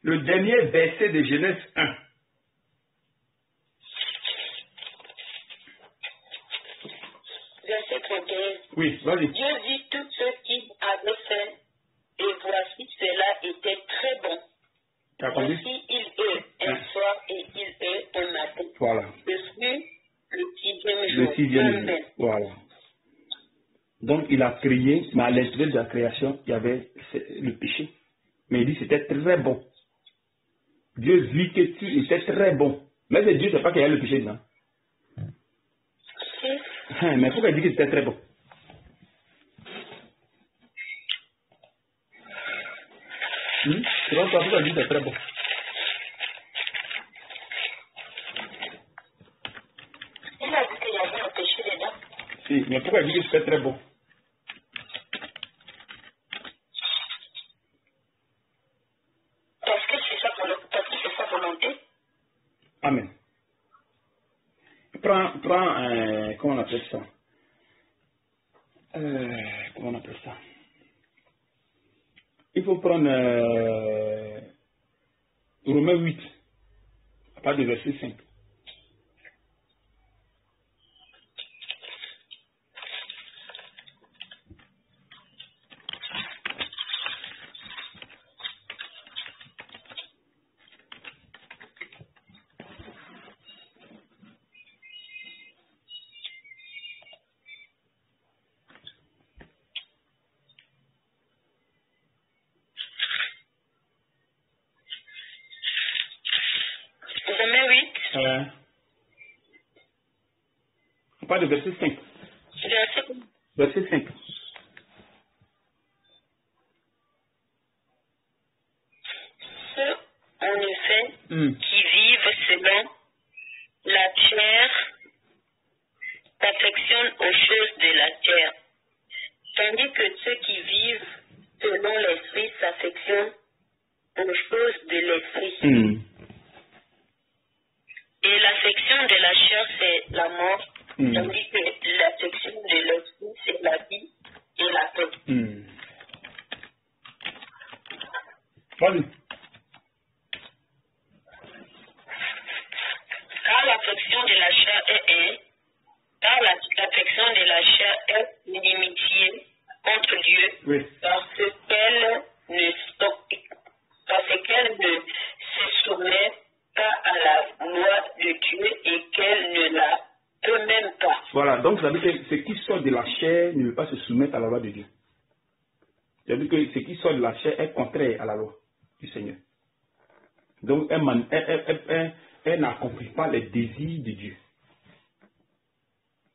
le dernier verset de Genèse 1. Verset 31. Oui, vas-y. Dieu vit tout ce qu'il avait fait, et voici cela était très bon. Tu as compris? Ainsi il eut un soir et il eut un matin. Voilà. Ce fut le sixième jour. Le sixième jour. Amen. Voilà. Donc il a créé, mais à l'intérieur de la création, il y avait le péché. Mais il dit c'était très bon. Dieu vit que tu étais très bon. Mais Dieu ne sait pas qu'il y a le péché dedans. Mais pourquoi il dit que c'était très bon? C'est pourquoi il dit que c'était très bon. Il a dit qu'il y avait un péché dedans. Si, mais pourquoi il dit que c'était très bon? Parce que c'est sa volonté. Amen. Prends comment on appelle ça? Comment on appelle ça? Il faut prendre Romains 8, à partir du verset 5. Romains 8. À partir du verset 5. Verset 5. Ceux, en effet, qui vivent selon la chair s'affectionnent aux choses de la chair, tandis que ceux qui vivent selon l'esprit s'affectionnent aux choses de l'esprit. Et l'affection de la chair, c'est la mort, tandis que l'affection de l'esprit, c'est la vie et la paix. Vas-y. Car l'affection de la chair l'affection de la chair est l'inimitié contre Dieu, Oui. parce qu'elle ne se soumet pas à la loi de Dieu et qu'elle ne la peut même pas. Voilà, donc ça veut dire que ce qui sort de la chair ne veut pas se soumettre à la loi de Dieu. Ça veut dire que ce qui sort de la chair est contraire à la loi du Seigneur. Donc elle n'accomplit pas les désirs de Dieu.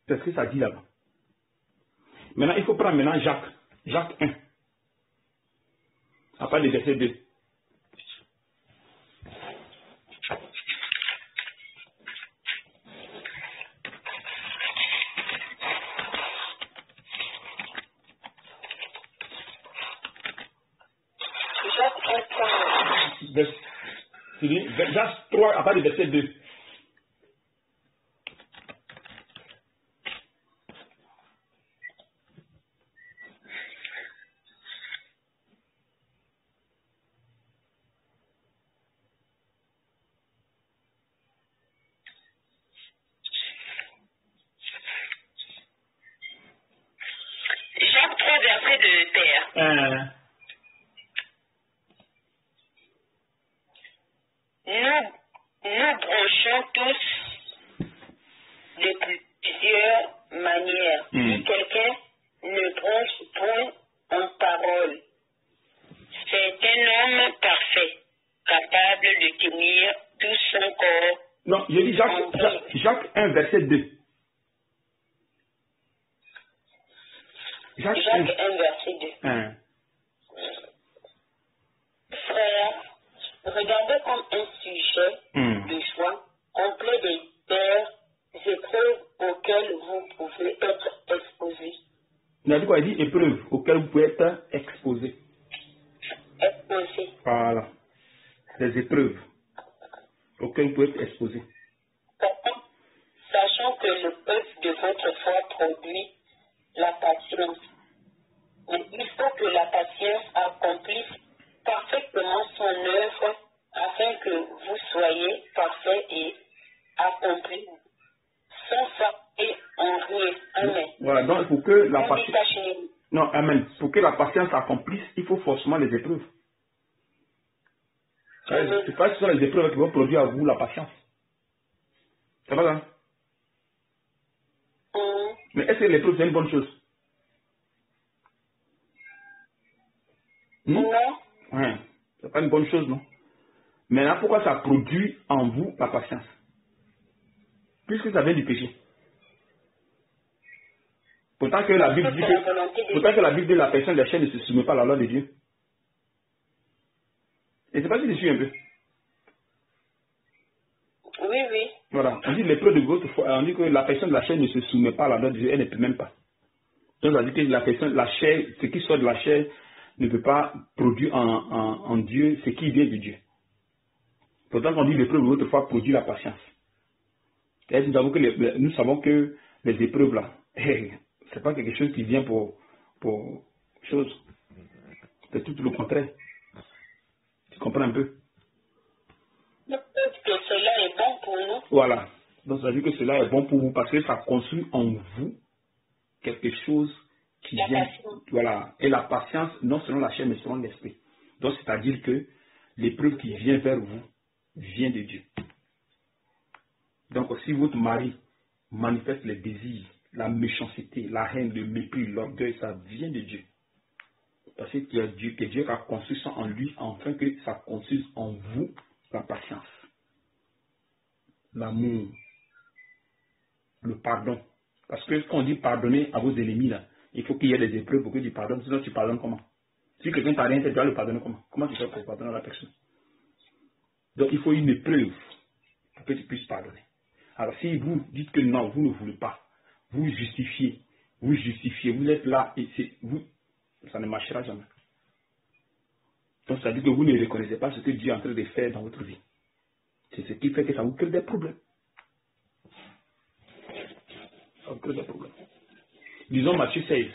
C'est ce que ça dit là-bas. Maintenant, il faut prendre maintenant Jacques 1. À part le verset 2. Jacques 3 à part le verset 2. Jacques 3, verset de Père. Nous branchons tous de plusieurs manières. Si quelqu'un ne branche point en parole, c'est un homme parfait, capable de tenir tout son corps. Non, je dis Jacques 1, verset 2. Jacques 1, verset 2. Frère, regardez comme un sujet de joie complet des épreuves auxquelles vous pouvez être exposés. Il a dit quoi? Il dit épreuves auxquelles vous pouvez être exposés. Exposés. Voilà. Des épreuves auxquelles vous pouvez être exposés. Pourtant, sachant que le peuple de votre foi produit la patience. Mais il faut que la patience accomplisse parfaitement son œuvre donc pour que la On dit patience... ça chez nous. Non, amen. Pour que la patience s'accomplisse, il faut forcément les épreuves. C'est pas que ce sont les épreuves qui vont produire à vous la patience. C'est pas ça? Mais est-ce que l'épreuve c'est une bonne chose? Non. Ouais. C'est pas une bonne chose, non? Maintenant, pourquoi ça produit en vous la patience? Puisque ça vient du péché. Pourtant que la Bible dit que la personne de la chair ne se soumet pas à la loi de Dieu. Et c'est pas si je suis un peu. Oui, oui. Voilà. On dit l'épreuve de votre foi, on dit que la personne de la chair ne se soumet pas à la loi de Dieu, elle ne peut même pas. Donc ça veut dire que la personne, la chair, ce qui sort de la chair ne peut pas produire en Dieu ce qui vient de Dieu. Pourtant qu'on dit l'épreuve de votre foi produit la patience. Et nous savons que les épreuves là, c'est pas quelque chose qui vient pour chose. C'est tout le contraire. Tu comprends un peu? Peut-être que cela est bon pour nous. Voilà. Donc ça veut dire que cela est bon pour vous parce que ça construit en vous quelque chose qui vient. Voilà. Et la patience, non selon la chair, mais selon l'esprit. Donc c'est-à-dire que l'épreuve qui vient vers vous vient de Dieu. Donc si votre mari manifeste les désirs, la méchanceté, la haine, le mépris, l'orgueil, ça vient de Dieu. Parce que Dieu qui a construit ça en lui, afin que ça construise en vous la patience, l'amour, le pardon. Parce que quand on dit pardonner à vos ennemis, là, il faut qu'il y ait des épreuves pour que tu pardonnes. Sinon, tu pardonnes comment? Si quelqu'un t'a rien fait, tu vas le pardonner comment? Comment tu fais pour pardonner à la personne? Donc, il faut une épreuve pour que tu puisses pardonner. Alors, si vous dites que non, vous ne voulez pas, vous justifiez, vous êtes là, et vous, ça ne marchera jamais. Donc, ça veut dire que vous ne reconnaissez pas ce que Dieu est en train de faire dans votre vie. C'est ce qui fait que ça vous crée des problèmes. Ça vous crée des problèmes. Disons Matthieu 16.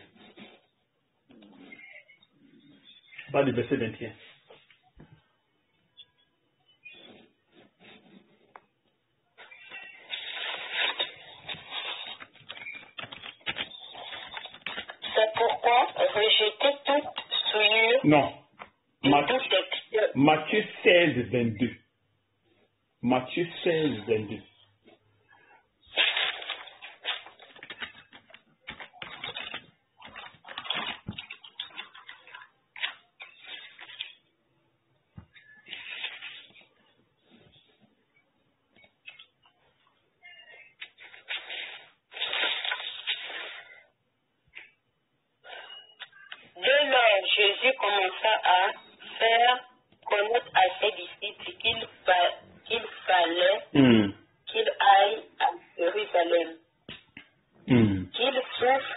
Bas du verset 21. C'est pourquoi rejetez toute souillure. Non. Et Matthieu 16, 22. Matthieu 16, 22. Dès lors, Jésus commença à faire connaître à ses disciples qu'il fallait qu'il aille à Jérusalem, qu'il souffre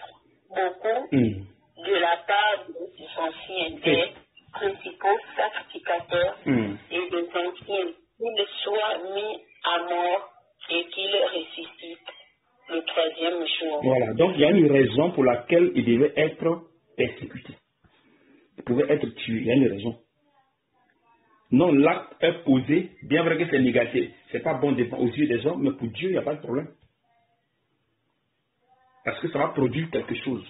beaucoup de la part des anciens, des principaux sacrificateurs et des anciens, qu'il soit mis à mort et qu'il ressuscite le troisième jour. Voilà, donc il y a une raison pour laquelle il devait être persécuté. Il pouvait être tué, il y a une raison. Non, l'acte est posé, bien vrai que c'est négatif, c'est pas bon aux yeux des hommes, mais pour Dieu, il n'y a pas de problème. Parce que ça va produire quelque chose.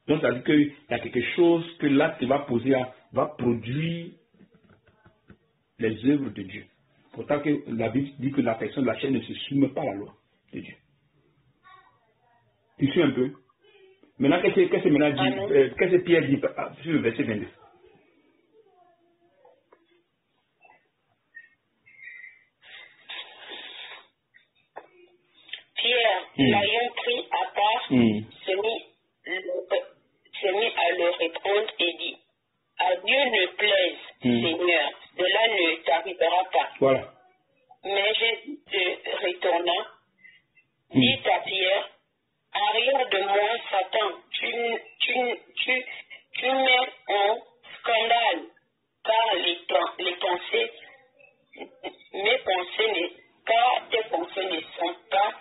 Donc ça veut dire qu'il y a quelque chose que l'acte va poser, va produire les œuvres de Dieu. Pourtant que la Bible dit que la personne de la chair ne se soumet pas à la loi de Dieu. Tu suis un peu? Maintenant, qu'est-ce que Pierre dit sur le verset 22? Pierre, l'ayant pris à part, se mit à le reprendre et dit, à Dieu ne plaise, Seigneur, cela ne t'arrivera pas. Voilà. Mais Jésus se retourna, dit à Pierre, arrière de moi, Satan, tu mets en scandale, car tes pensées ne sont pas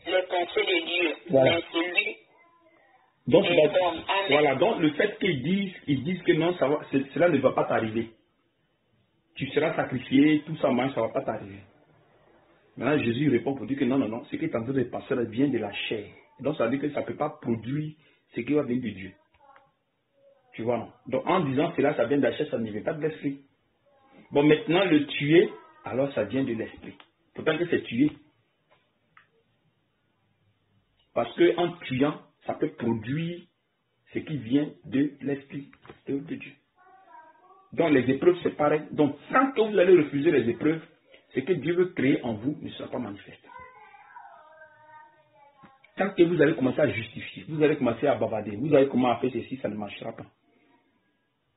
les pensées de Dieu, voilà. mais celui donc, des hommes. Voilà, donc le fait qu'ils disent que non, cela ne va pas t'arriver. Tu seras sacrifié, tout ça, ça ne va pas t'arriver. Maintenant, Jésus répond pour dire que non, non, non, ce qui est en train de passer là vient de la chair. Donc, ça veut dire que ça ne peut pas produire ce qui va venir de Dieu. Tu vois, non? Donc, en disant cela, ça vient de la chair, ça ne vient pas de l'esprit. Bon, maintenant, le tuer, alors ça vient de l'esprit. Pourtant que c'est tuer. Parce qu'en tuant, ça peut produire ce qui vient de l'esprit de Dieu. Donc, les épreuves, c'est pareil. Donc, tant que vous allez refuser les épreuves, ce que Dieu veut créer en vous ne sera pas manifeste. Tant que vous allez commencer à justifier, vous allez commencer à bavarder, vous allez commencer à faire ceci, ça ne marchera pas.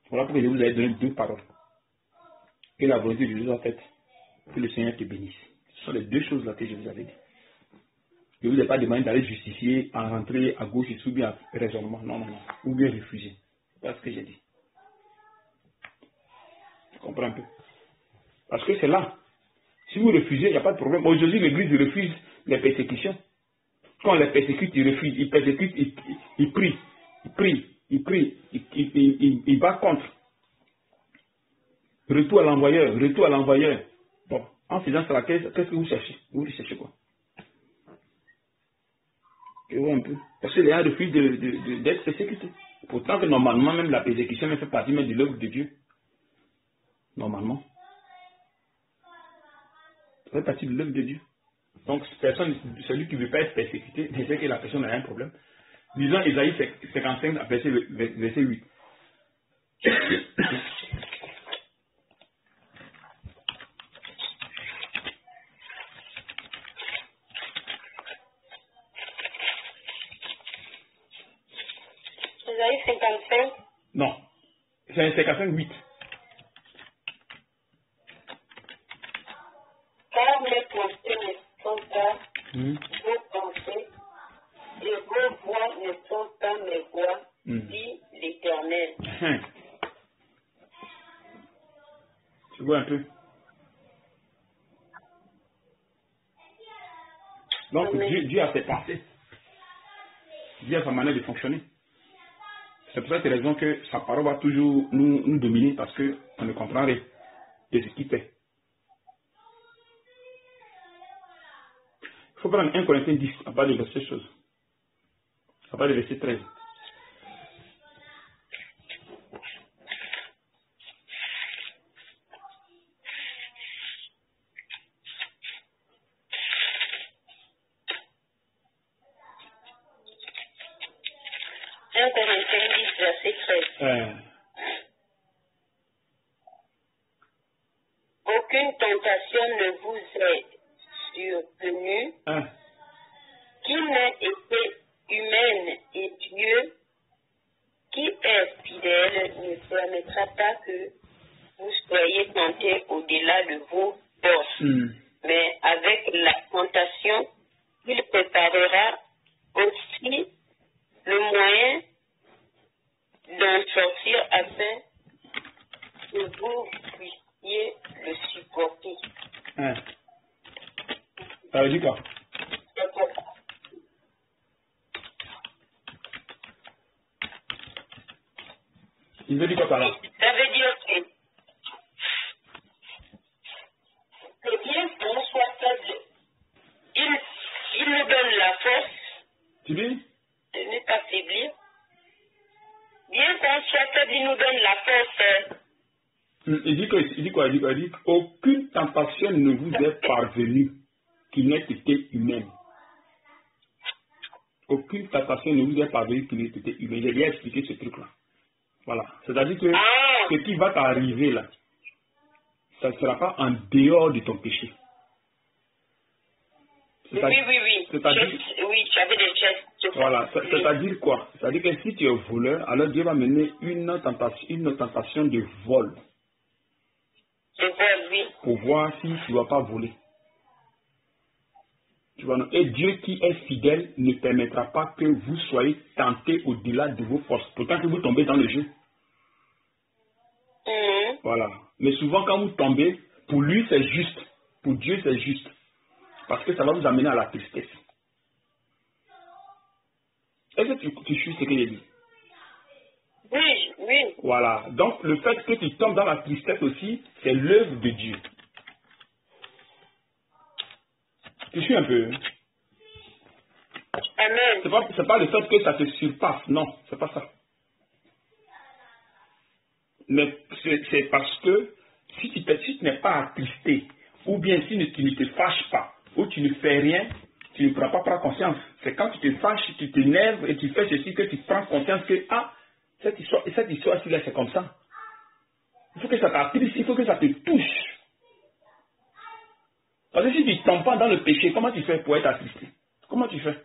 Voilà pourquoi je vous ai donné deux paroles. Que la volonté de Dieu soit faite, que le Seigneur te bénisse. Ce sont les deux choses là que je vous avais dit. Je ne vous ai pas demandé d'aller justifier en rentrer à gauche et ou bien à raisonnement. Non, non, non. Ou bien refuser. C'est pas ce que j'ai dit. Tu comprends un peu? Parce que c'est là. Si vous refusez, il n'y a pas de problème. Aujourd'hui, l'Église refuse les persécutions. Quand on les persécute, ils refusent. Ils persécutent, ils prient. Ils prient. Ils prient. Ils battent contre. Retour à l'envoyeur. Retour à l'envoyeur. Bon, en faisant cela, qu'est-ce que vous cherchez? Vous cherchez quoi? Et ouais, un peu. Parce que les gens refusent d'être persécutés. Pourtant que normalement, même la persécution ne fait partie même de l'œuvre de Dieu. Normalement. Ça fait partie de l'œuvre de Dieu. Donc, celui qui ne veut pas être persécuté, il sait que la personne a un problème. Disons Isaïe 55, verset 8. Isaïe 55. Non. C'est 55, 8. Car mes pensées ne sont pas vos pensées, et vos voix ne sont pas mes voix, dit l'Éternel. Tu vois un peu? Donc, Dieu a ses pensées. Dieu a sa manière de fonctionner. C'est pour cette raison que sa parole va toujours nous dominer parce qu'on ne comprend rien de ce qu'il fait. Il faut prendre 1 Corinthiens 10 à part de verset chose. À part de verset 13. Aucune tentation ne vous est survenue qui n'ait été humaine, et Dieu, qui est fidèle, ne permettra pas que vous soyez tentés au-delà de vos forces. Mais avec la tentation, il préparera aussi le moyen d'en sortir afin que vous puissiez le supporter. Ça veut dire quoi? Il veut dire quoi par là? Ça veut dire que bien qu'on soit faible, il nous donne la force. Tu dis? De ne pas faiblir. Bien qu'on soit faible, il nous donne la force. Il dit quoi? Il dit aucune tentation ne vous est parvenue qui n'ait été humaine. Aucune tentation ne vous est parvenue qui n'ait été humaine. J'ai bien expliqué ce truc-là. Voilà. C'est-à-dire que ce qui va t'arriver là, ça ne sera pas en dehors de ton péché. Oui. C'est-à-dire, oui, tu avais des gestes. Voilà. C'est-à-dire quoi? C'est-à-dire que si tu es voleur, alors Dieu va mener une tentation de vol. De vol, oui. Pour voir si tu ne vas pas voler. Tu vois, non? Et Dieu qui est fidèle ne permettra pas que vous soyez tentés au-delà de vos forces. Pourtant que vous tombez dans le jeu. Voilà. Mais souvent quand vous tombez, pour lui c'est juste. Pour Dieu c'est juste. Parce que ça va vous amener à la tristesse. Est-ce que tu suis ce que j'ai dit? Oui. Voilà. Donc le fait que tu tombes dans la tristesse aussi, c'est l'œuvre de Dieu. Tu suis un peu. Amen. C'est pas le fait que ça te surpasse, non, c'est pas ça. Mais c'est parce que si tu n'es pas attristé, ou bien si tu ne te fâches pas, ou tu ne fais rien, tu ne pourras pas prendre conscience. C'est quand tu te fâches, tu t'énerves et tu fais ceci que tu prends conscience que, ah, cette histoire-ci, là, c'est comme ça. Il faut que ça t'attriste, il faut que ça te touche. Parce que si tu ne tombes pas dans le péché, comment tu fais pour être attristé? Comment tu fais?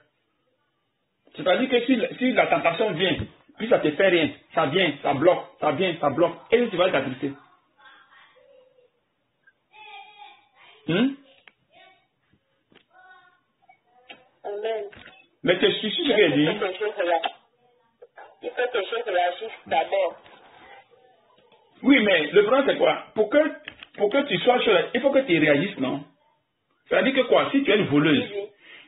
C'est-à-dire que si la tentation vient, puis ça te fait rien, ça vient, ça bloque, ça vient, ça bloque, et tu vas être attristé. Amen. Mais tu suis ce qu'elle dit. Il faut que je réagisse d'abord. Oui, mais le problème c'est quoi? Pour que tu sois sûr, il faut que tu réagisses, non? C'est-à-dire que quoi? Si tu es une voleuse,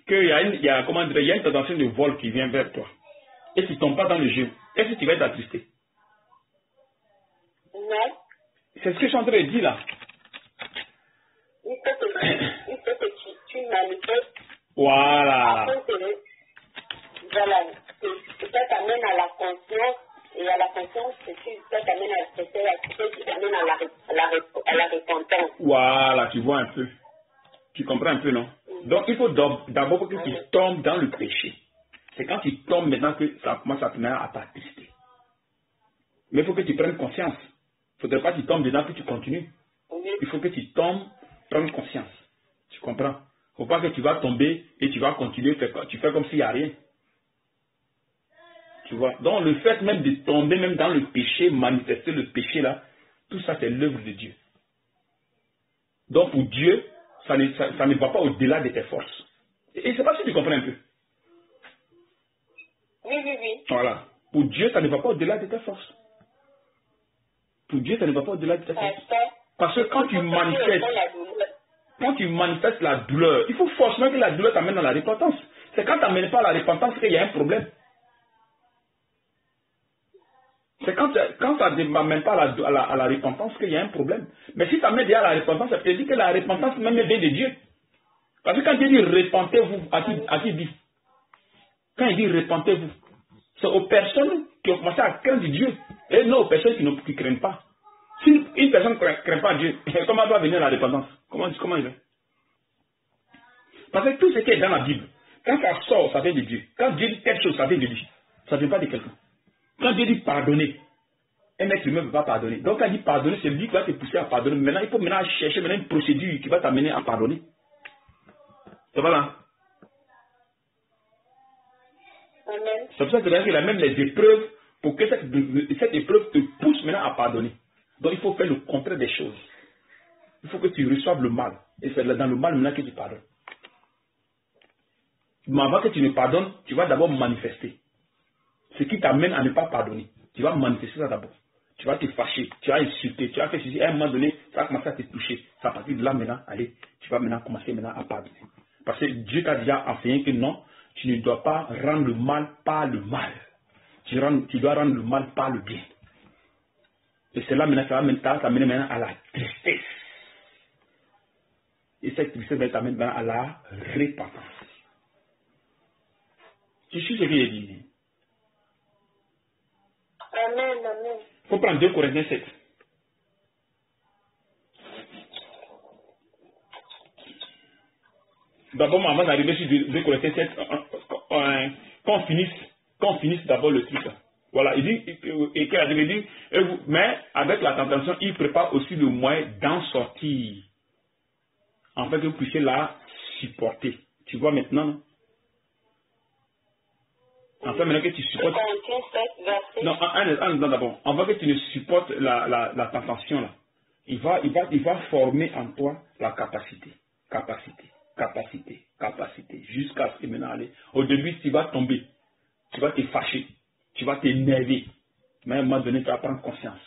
qu'il y a une tentation de vol qui vient vers toi, et tu ne tombes pas dans le jeu, est-ce que tu vas être attristé? Non. C'est ce que je suis en train de dire là. Il faut que tu manifestes. Voilà. Voilà. Que ça t'amène à la conscience. Et à la conscience, ça t'amène à qui t'amène à la repentance. Voilà, tu vois un peu. Tu comprends un peu, non? Donc, il faut d'abord que tu tombes dans le péché. C'est quand tu tombes maintenant que ça commence à te mettre à t'attrister. Mais il faut que tu prennes conscience. Il ne faudrait pas que tu tombes dedans que tu continues. Il faut que tu tombes, prendre conscience. Tu comprends? Il ne faut pas que tu vas tomber et tu vas continuer, tu fais comme s'il n'y a rien. Tu vois? Donc, le fait même de tomber même dans le péché, manifester le péché là, tout ça c'est l'œuvre de Dieu. Donc, pour Dieu, ça ne va pas au-delà de tes forces. Et je ne sais pas si tu comprends un peu. Oui. Voilà. Pour Dieu, ça ne va pas au-delà de tes forces. Pour Dieu, ça ne va pas au-delà de tes forces. Parce que quand tu manifestes la douleur, il faut forcément que la douleur t'amène dans la repentance. C'est quand tu n'amènes pas à la repentance qu'il y a un problème. C'est quand ça ne m'amène pas à la repentance qu'il y a un problème. Mais si tu amènes déjà à la repentance, ça veut dire que la repentance même vient de Dieu. Parce que quand il dit repentez-vous, à qui dit? Quand il dit repentez-vous, c'est aux personnes qui ont commencé à craindre Dieu. Et non aux personnes qui ne craignent pas. Si une personne ne craint pas Dieu, comment doit venir la repentance? Comment il fait? Parce que tout ce qui est dans la Bible, quand ça sort, ça vient de Dieu. Quand Dieu dit quelque chose, ça vient de lui. Ça ne vient pas de quelqu'un. Quand Dieu dit pardonner, un être humain ne peut pas pardonner. Donc quand il dit pardonner, c'est lui qui va te pousser à pardonner. Maintenant, il faut maintenant chercher une procédure qui va t'amener à pardonner. Ça va là? Amen. C'est pour ça qu'il a même les épreuves pour que cette épreuve te pousse maintenant à pardonner. Donc il faut faire le contraire des choses. Il faut que tu reçoives le mal. Et c'est dans le mal maintenant que tu pardonnes. Mais avant que tu ne pardonnes, tu vas d'abord manifester. Ce qui t'amène à ne pas pardonner. Tu vas manifester ça d'abord. Tu vas te fâcher, tu vas insulter, tu vas faire ceci. À un moment donné, ça va commencer à te toucher. C'est à partir de là maintenant, allez, tu vas maintenant commencer à pardonner. Parce que Dieu t'a déjà enseigné que non, tu ne dois pas rendre le mal par le mal. Tu dois rendre le mal par le bien. Et c'est là maintenant, ça va t'amener maintenant à la tristesse. Et cette tristesse va t'amener maintenant à la repentance. Tu sais ce qu'il est dit? Amen. Il faut prendre 2 Corinthiens 7. D'abord, avant d'arriver sur 2 Corinthiens 7, qu'on finisse d'abord le truc. Voilà, il dit, mais avec la tentation, il prépare aussi le moyen d'en sortir. En fait, que vous puissiez la supporter. Tu vois maintenant, non? En fait, maintenant que tu supportes... Non, un d'abord. En fait, que tu ne supportes la tentation, là, il va former en toi la capacité. Jusqu'à ce que maintenant, allez. Au début, tu vas tomber. Tu vas te fâcher. Tu vas t'énerver. Mais à un moment donné, tu vas prendre conscience.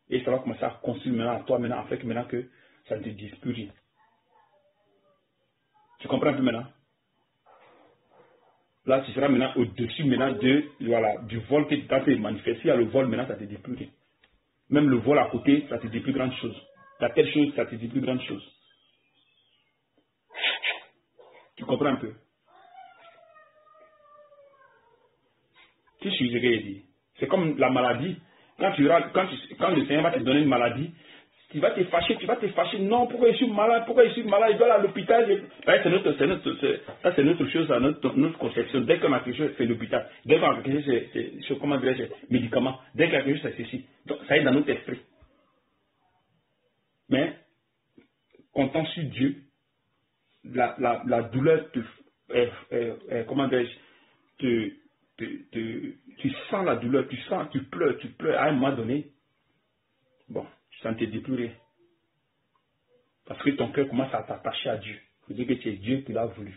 Et ça va commencer à construire maintenant à toi, maintenant, en fait, maintenant que ça ne te dise plus rien. Tu comprends un peu maintenant? Là, tu seras maintenant au-dessus maintenant du vol que tu as fait manifester. S'il y a le vol, maintenant, ça te dit plus rien. Même le vol à côté, ça te dit plus grande chose. La telle chose, ça te dit plus grande chose. Tu comprends un peu? Tu suis ce que je dis. C'est comme la maladie. Quand le Seigneur va te donner une maladie, tu vas te fâcher. Non, pourquoi je suis malade? Je dois aller à l'hôpital. Ça, c'est notre chose, notre conception. Dès qu'on a quelque chose, c'est l'hôpital. Dès qu'on a quelque chose, c'est comment dirais-je, médicament. Dès qu'il y a quelque chose, c'est ceci. Donc, ça est dans notre esprit. Mais, comptant sur Dieu, la douleur comment dirais-je, tu sens la douleur, tu pleures. À un moment donné, bon, ça ne te dit plus rien. Parce que ton cœur commence à t'attacher à Dieu. Il faut dire que c'est Dieu qui l'a voulu.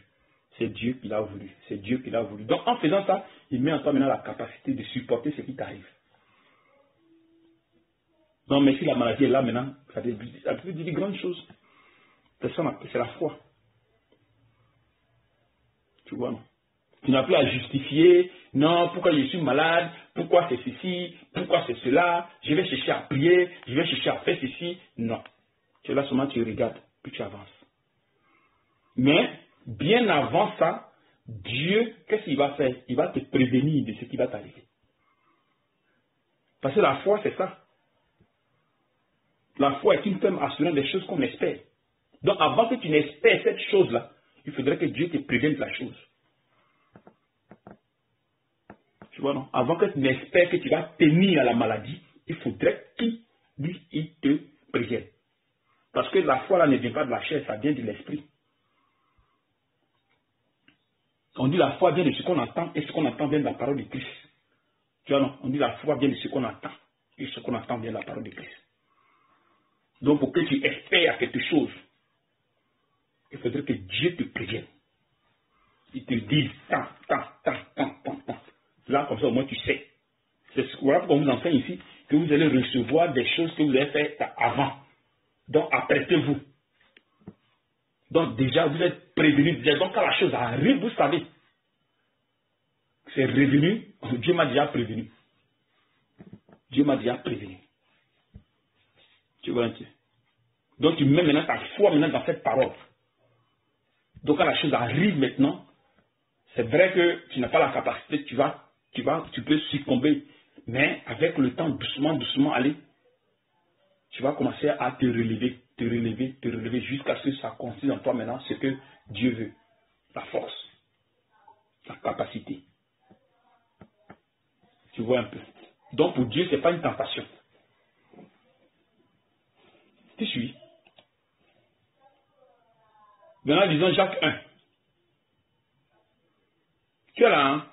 C'est Dieu qui l'a voulu. C'est Dieu qui l'a voulu. Donc en faisant ça, il met en toi maintenant la capacité de supporter ce qui t'arrive. Non, mais si la maladie est là maintenant, ça peut dire de grandes choses. C'est la foi. Tu vois, non? Tu n'as plus à justifier. Non, pourquoi je suis malade? Pourquoi c'est ceci? Pourquoi c'est cela? Je vais chercher à prier. Je vais chercher à faire ceci. Non. Tu es là seulement, tu regardes, puis tu avances. Mais, bien avant ça, Dieu, qu'est-ce qu'il va faire? Il va te prévenir de ce qui va t'arriver. Parce que la foi, c'est ça. La foi est une ferme assurance des choses qu'on espère. Donc, avant que tu n'espères cette chose-là, il faudrait que Dieu te prévienne de la chose. Tu vois, non? Avant que tu n'espères que tu vas tenir à la maladie, il faudrait qu'il te prévienne. Parce que la foi là ne vient pas de la chair, ça vient de l'esprit. On dit la foi vient de ce qu'on entend, et ce qu'on entend vient de la parole de Christ. Tu vois, non? On dit la foi vient de ce qu'on entend, et ce qu'on entend vient de la parole de Christ. Donc pour que tu espères à quelque chose, il faudrait que Dieu te prévienne. Il te dise tant. Là, comme ça, au moins tu sais. Voilà pourquoi on vous enseigne ici que vous allez recevoir des choses que vous avez faites avant. Donc, apprêtez-vous. Donc, déjà, vous êtes prévenus. Donc, quand la chose arrive, vous savez. C'est revenu. Dieu m'a déjà prévenu. Dieu m'a déjà prévenu. Tu vois un peu. Donc, tu mets maintenant ta foi dans cette parole. Donc, quand la chose arrive maintenant, c'est vrai que tu n'as pas la capacité, tu peux succomber. Mais avec le temps, doucement aller, tu vas commencer à te relever jusqu'à ce que ça construise en toi maintenant ce que Dieu veut. La force, la capacité. Tu vois un peu. Donc pour Dieu, ce n'est pas une tentation. Tu suis. Maintenant, disons Jacques 1. Tu es là, hein?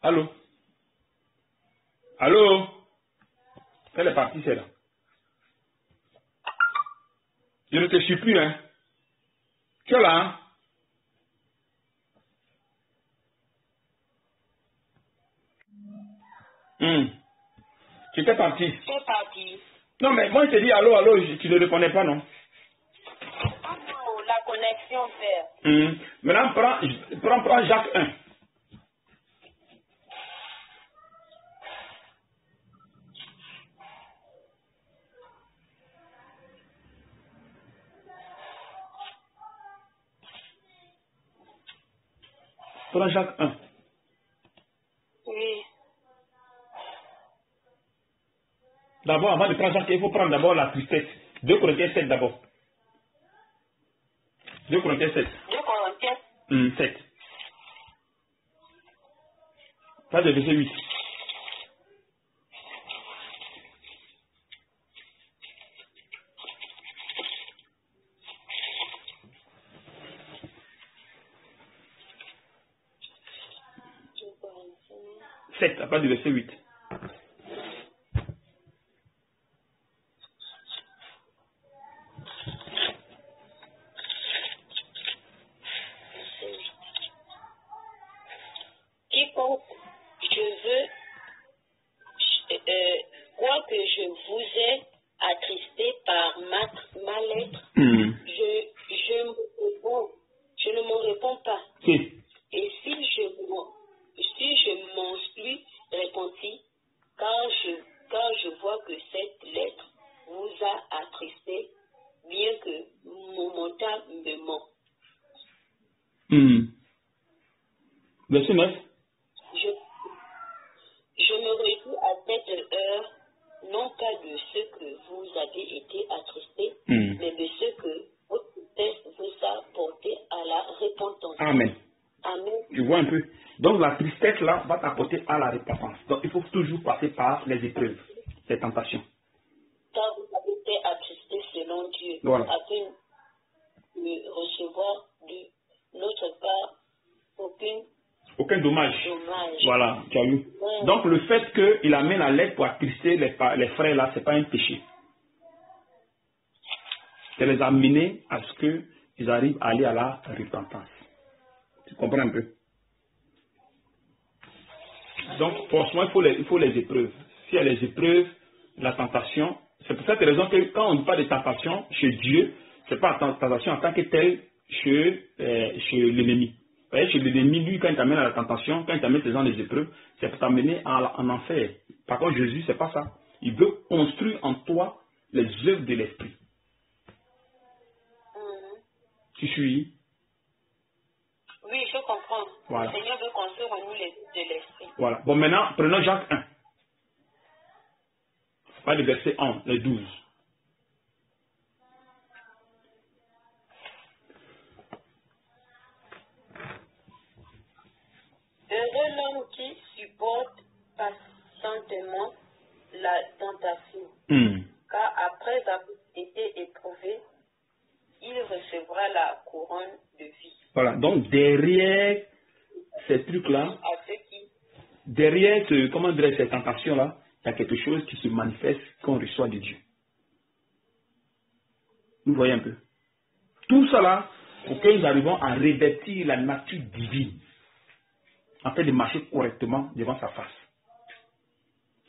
Allô? Allô? Elle est partie, c'est là. Je ne te suis plus, hein? Tu es là, hein? Tu étais parti. C'est parti. Non, mais moi, je te dis allô, tu ne répondais pas, non? Ah non, la connexion perd. Maintenant, prends Jacques 1. Prends Jacques 1. Oui. D'abord, avant de prendre Jacques, il faut prendre d'abord la tristesse. 2 Corinthiens 7 d'abord. 2 Corinthiens 7. 2 Corinthiens 7. Pas de verset 8. À part du verset 8. Quiconque quoique je vous ai attristé par ma lettre, je ne m'en réponds pas. Si. Et si je m'en suis repenti, Verset 9. Je me réjouis à cette heure, non pas de ce que vous avez été attristés, mais de ce que votre tristesse vous a porté à la repentance. Amen. Amen. Tu vois un peu. Donc la tristesse là va t'apporter à la repentance. Donc il faut toujours passer par les épreuves, les tentations. Car vous avez été attristés selon Dieu, Voilà. afin de recevoir de notre part aucun dommage. Voilà, tu as vu. Donc le fait qu'il amène la lettre pour attrister les frères là, c'est pas un péché. C'est les amener à ce qu'ils arrivent à aller à la repentance. Tu comprends un peu? Donc forcément il faut les épreuves. S'il y a les épreuves, la tentation, c'est pour cette raison que quand on ne dit pas de tentation chez Dieu, c'est pas la tentation en tant que telle chez l'ennemi. Vous voyez, chez l'ennemi, lui, quand il t'amène à la tentation, quand il t'amène dans les épreuves, c'est pour t'amener en enfer. Par contre, Jésus, c'est pas ça. Il veut construire en toi les œuvres de l'esprit. Tu suis? Oui, je comprends. Voilà. Le Seigneur veut construire en nous les œuvres de l'esprit. Voilà. Bon, maintenant, prenons Jacques 1. Pas le verset 1, le 12. Heureux l'homme qui supporte patiemment la tentation, car après avoir été éprouvé, il recevra la couronne de vie. Voilà, donc derrière ces trucs-là, derrière ces tentations-là, il y a quelque chose qui se manifeste qu'on reçoit de Dieu. Vous voyez un peu. Tout cela, pour que nous arrivons à revêtir la nature divine, afin de marcher correctement devant sa face.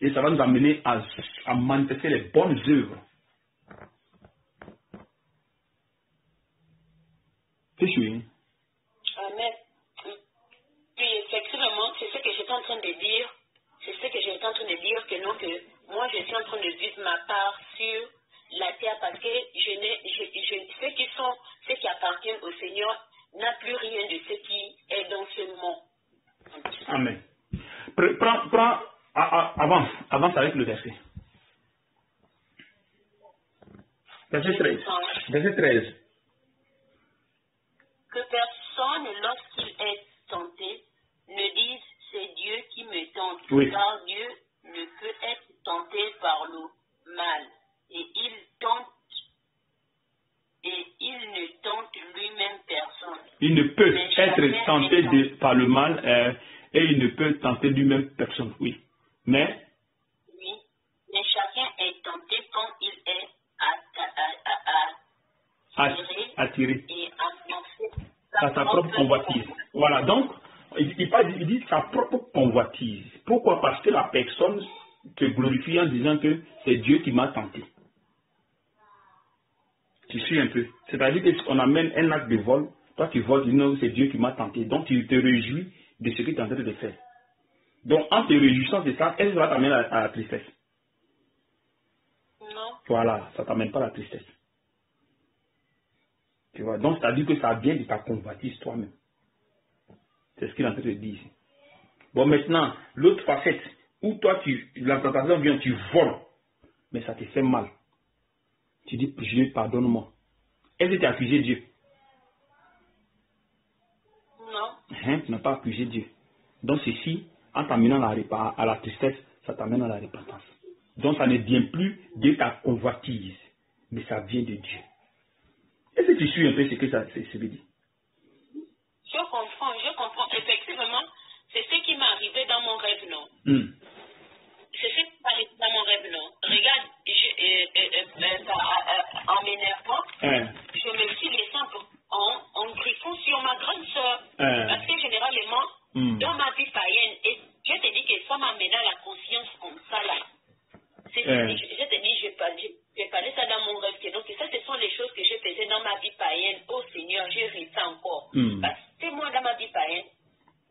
Et ça va nous amener à manifester les bonnes œuvres. C'est sûr. Amen. Puis effectivement, c'est ce que j'étais en train de dire. C'est ce que j'étais en train de dire, que non, que moi je suis en train de vivre ma part sur la terre parce que ceux qui appartiennent au Seigneur n'a plus rien de ce qui est dans ce monde. Amen. Avance avec le verset. Verset 13. Verset 13. Que personne, lorsqu'il est tenté, ne dise c'est Dieu qui me tente, oui. Car Dieu ne peut être tenté par le mal, et il ne tente lui-même personne. Il ne peut être tenté par le mal et il ne peut tenter lui-même personne, oui. Mais chacun est tenté quand il est attiré et influencé par sa propre convoitise. Voilà, donc, il dit sa propre convoitise. Pourquoi? Parce que la personne te glorifie en disant que c'est Dieu qui m'a tenté. Tu suis un peu. C'est-à-dire qu'on amène un acte de vol, toi tu voles, tu dis non, c'est Dieu qui m'a tenté. Donc tu te réjouis de ce que tu es en train de faire. Donc en te réjouissant de ça, est-ce que ça va t'amener à la tristesse? Non. Voilà, ça ne t'amène pas à la tristesse. Tu vois, donc c'est-à-dire que ça vient de ta convoitise toi-même. C'est ce qu'il est en train de dire ici. Bon, maintenant, l'autre facette, où toi, la tentation vient, tu voles, mais ça te fait mal. Tu dis, Dieu, pardonne-moi. Est-ce que tu as accusé Dieu? Non. Tu n'as pas accusé Dieu. Donc ceci, en t'amenant à la tristesse, ça t'amène à la repentance. Donc ça ne vient plus de ta convoitise, mais ça vient de Dieu. Est-ce que tu suis un peu ce que ça veut dire? Je comprends. Effectivement, c'est ce qui m'est arrivé dans mon rêve, non? C'est ce qui m'est arrivé dans mon rêve, non? Regarde, en m'énervant, je me suis laissé en griffant sur ma grande soeur. Parce que généralement, dans ma vie païenne, et je te dis que ça m'a amené à la conscience comme ça là. Je te dis, je parlais ça dans mon rêve. Donc ça, ce sont les choses que je faisais dans ma vie païenne. Oh Seigneur, je ris ça encore. Parce que moi, dans ma vie païenne,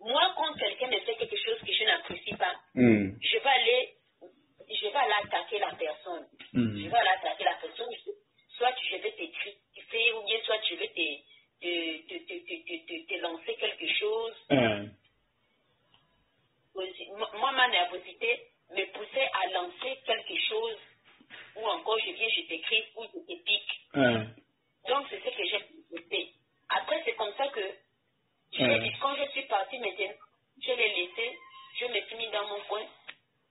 moi, quand quelqu'un me fait quelque chose que je n'apprécie pas, je vais aller attaquer la personne. Je vais aller attaquer la personne. Soit je vais te critiquer, ou bien soit je vais te lancer la nervosité me poussait à lancer quelque chose, ou encore je t'écris, ou je te pique. Donc c'est ce que j'ai fait. Après c'est comme ça que, quand je suis partie maintenant, je l'ai laissé, je me suis mis dans mon coin,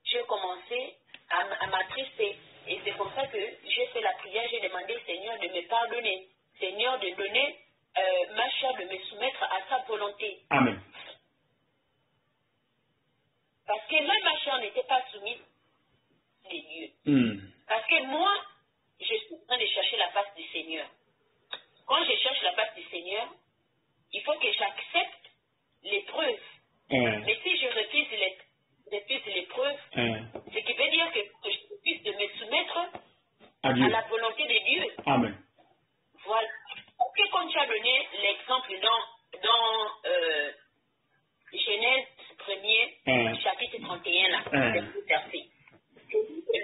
j'ai commencé à m'attrister. Et c'est comme ça que j'ai fait la prière, j'ai demandé au Seigneur de me pardonner, Seigneur de donner ma chair, de me soumettre à sa volonté. Amen. Parce que là, ma chair n'était pas soumise des dieux. Parce que moi, je suis en train de chercher la face du Seigneur. Quand je cherche la face du Seigneur, il faut que j'accepte l'épreuve. Mais si je refuse l'épreuve, ce qui veut dire que je refuse de me soumettre à la volonté de Dieu. Amen. Voilà. Parce que comme tu as donné l'exemple dans Genèse 1er, chapitre 31, là, verset.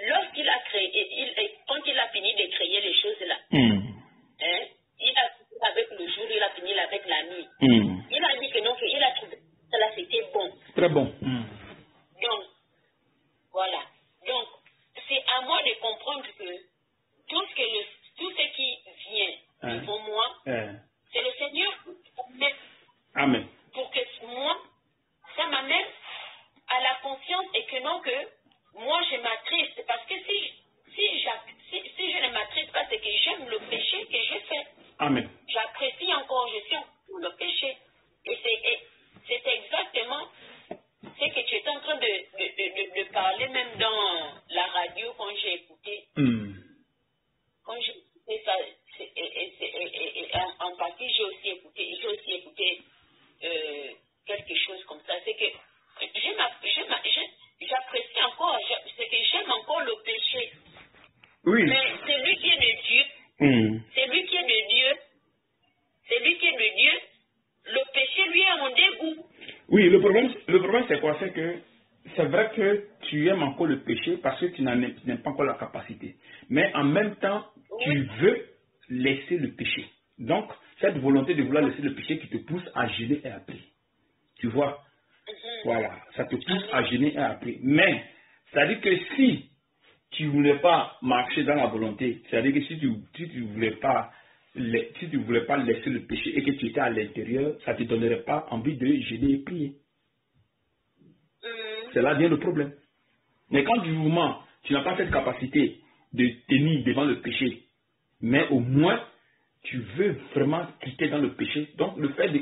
Lorsqu'il a créé, quand il a fini de créer les choses là, il a fini avec le jour, il a fini avec la nuit. Il a dit que non, qu'il a trouvé que là c'était bon. Très bon. Donc, voilà. Donc, c'est à moi de comprendre que tout ce qui vient devant moi, c'est le Seigneur qui met. Amen. Pour que moi, ça m'amène à la conscience et que non, que moi je m'attriste. Parce que si je ne m'attriste pas, c'est que j'aime le péché que je fais. Amen. J'apprécie encore, je suis encore le péché. Et c'est exactement ce que tu étais en train de parler, même dans la radio, quand j'ai écouté. Quand j'ai écouté ça, en partie, j'ai aussi écouté quelque chose comme ça. C'est que j'apprécie encore, c'est que j'aime encore le péché. Oui. Mais celui qui est de Dieu, celui qui est de Dieu, le péché lui est mon dégoût. Oui, le problème c'est quoi? C'est que c'est vrai que tu aimes encore le péché parce que tu n'aimes pas encore la capacité. Mais en même temps, tu veux laisser le péché. Donc, cette volonté de vouloir laisser le péché qui te pousse à jeûner et à prier. Tu vois? Voilà, ça te pousse à jeûner et à prier. Mais, c'est-à-dire que si tu ne voulais pas marcher dans la volonté, c'est-à-dire que si tu ne voulais pas laisser le péché et que tu étais à l'intérieur, ça ne te donnerait pas envie de jeûner et prier. C'est là vient le problème. Mais quand du moment, tu n'as pas cette capacité de tenir devant le péché, mais au moins, tu veux vraiment quitter dans le péché. Donc,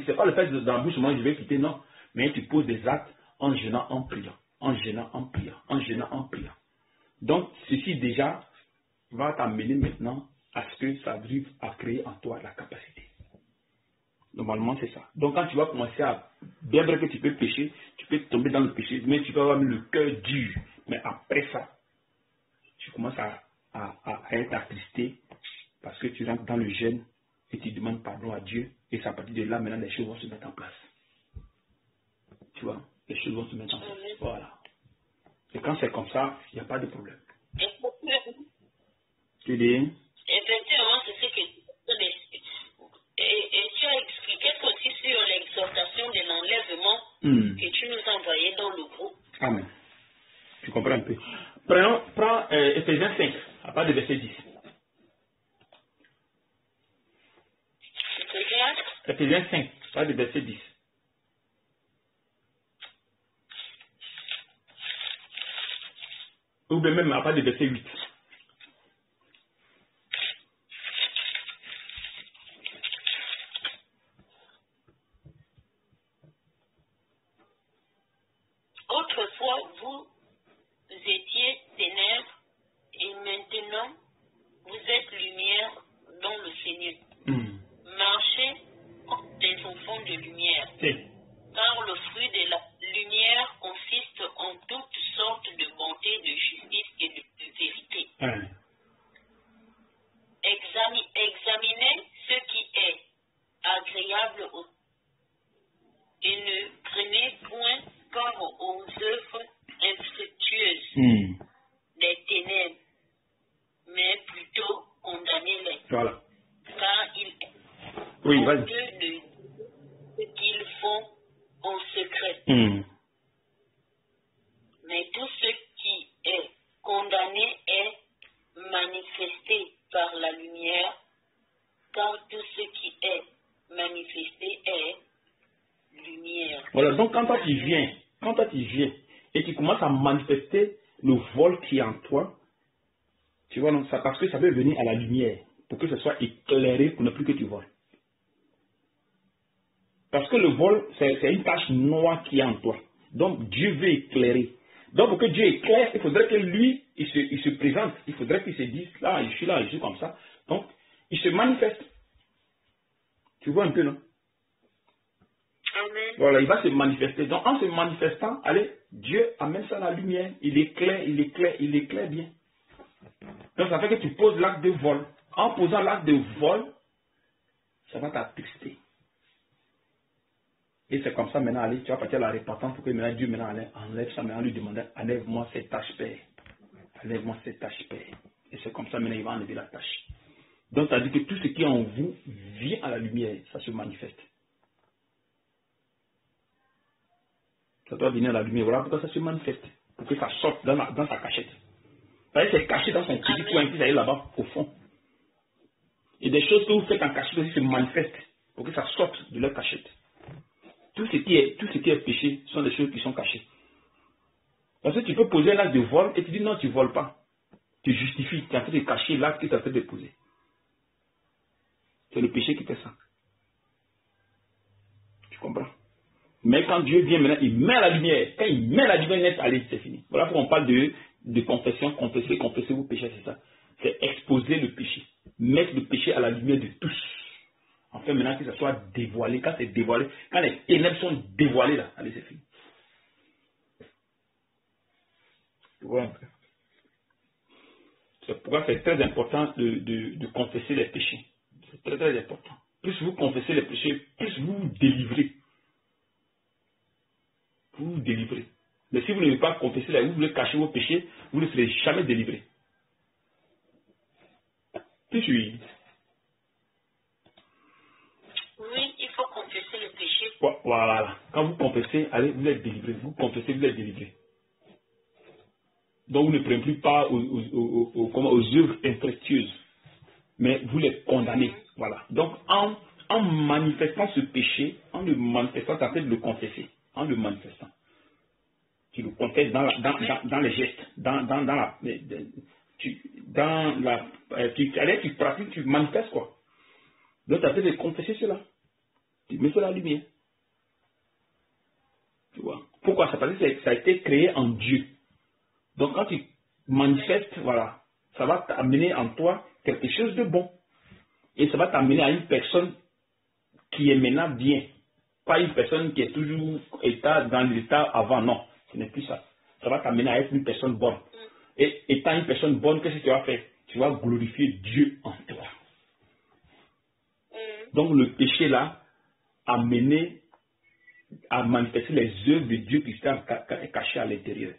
c'est pas le fait dans la bouche, moi je vais quitter, non. Mais tu poses des actes en jeûnant, en priant, en jeûnant, en priant, en jeûnant, en priant. Donc, ceci déjà va t'amener maintenant à ce que ça arrive à créer en toi la capacité. Normalement, c'est ça. Donc, quand tu vas commencer à, bien vrai que tu peux pécher, tu peux tomber dans le péché, mais tu peux avoir le cœur dur. Mais après ça, tu commences à être attristé parce que tu rentres dans le jeûne et tu demandes pardon à Dieu. Et c'est à partir de là, maintenant, les choses vont se mettre en place. Tu vois, les choses vont se mettre en place. Voilà. Et quand c'est comme ça, il n'y a pas de problème. Tu dis? Effectivement, c'est ce que et tu as expliqué aussi sur l'exhortation de l'enlèvement que tu nous as envoyé dans le groupe. Amen. Tu comprends un peu. Prends Ephésiens 5, à part de verset 10. Ephésiens 5, à part de verset 10. Ou bien même à part de verset 8. Autrefois, vous étiez ténèbres et maintenant, vous êtes lumière dans le Seigneur. Marchez comme des enfants de lumière. Car le fruit de la lumière consiste en toutes sortes de bonté, de justice et de vérité. Examinez ce qui est agréable et ne prenez point part aux œuvres infructueuses des ténèbres, mais plutôt condamnez-les. Voilà. Car il est honteux de ce qu'ils font en secret. Mais tout ce qui est condamné est manifesté par la lumière, car tout ce qui est manifesté est lumière. Voilà, donc quand toi tu viens et tu commences à manifester le vol qui est en toi, tu vois, non, ça, parce que ça veut venir à la lumière, pour que ce soit éclairé, pour ne plus que tu voles. Parce que le vol, c'est une tache noire qui est en toi. Donc Dieu veut éclairer. Donc pour que Dieu éclaire, il faudrait que lui, il se présente. Il faudrait qu'il se dise, là, je suis comme ça. Donc, il se manifeste. Tu vois un peu, non? Amen. Voilà, il va se manifester. Donc en se manifestant, allez, Dieu amène ça à la lumière. Il éclaire bien. Donc ça fait que tu poses l'acte de vol. En posant l'acte de vol, ça va t'attrister. Et c'est comme ça maintenant, allez, tu vas partir à la repentance pour que maintenant Dieu maintenant enlève ça, maintenant lui demander, enlève-moi cette tâche, Père. Enlève-moi cette tâche, Père. Et c'est comme ça maintenant il va enlever la tâche. Donc ça dit que tout ce qui est en vous vient à la lumière, ça se manifeste. Ça doit venir à la lumière, voilà pourquoi ça se manifeste. Pour que ça sorte dans sa cachette. C'est caché dans son petit coin, puis ça est là-bas, au fond. Et des choses que vous faites en cachette aussi se manifestent, pour que ça sorte de leur cachette. Tout ce qui est péché sont des choses qui sont cachées. Parce que tu peux poser un acte de vol et tu dis non, tu ne voles pas. Tu justifies, tu es en train de cacher l'acte que tu as fait de poser. C'est le péché qui fait ça. Tu comprends? Mais quand Dieu vient maintenant, il met la lumière. Quand il met la lumière, allez, c'est fini. Voilà pourquoi on parle de confession, confesser vos péchés, c'est ça. C'est exposer le péché. Mettre le péché à la lumière de tous. Enfin, maintenant que ça soit dévoilé, quand c'est dévoilé, quand les ténèbres sont dévoilées là, allez, c'est fini. Tu vois un peu. C'est pourquoi c'est très important de confesser les péchés. C'est très très important. Plus vous confessez les péchés, plus vous vous délivrez. Vous vous délivrez. Mais si vous ne voulez pas confesser, vous voulez cacher vos péchés, vous ne serez jamais délivré. Tu suis. Oui, il faut confesser le péché. Voilà. Quand vous confessez, allez, vous êtes délivré. Vous confessez, vous êtes délivré. Donc vous ne prenez plus part aux œuvres infructueuses, mais vous les condamnez. Voilà. Donc en manifestant ce péché, en le manifestant, ça fait de le confesser. En le manifestant. Tu le confesses dans les gestes, tu pratiques, tu manifestes quoi. Donc tu as fait de confesser cela. Tu mets sur la lumière. Tu vois. Pourquoi ça? Parce que ça a été créé en Dieu. Donc quand tu manifestes, voilà, ça va t'amener en toi quelque chose de bon. Et ça va t'amener à une personne qui est maintenant bien. Pas une personne qui est toujours dans l'état avant, non. Ce n'est plus ça. Ça va t'amener à être une personne bonne. Et étant une personne bonne, qu'est-ce que tu vas faire? Tu vas glorifier Dieu en toi. Donc le péché là a mené à manifester les œuvres de Dieu qui sont cachées à l'intérieur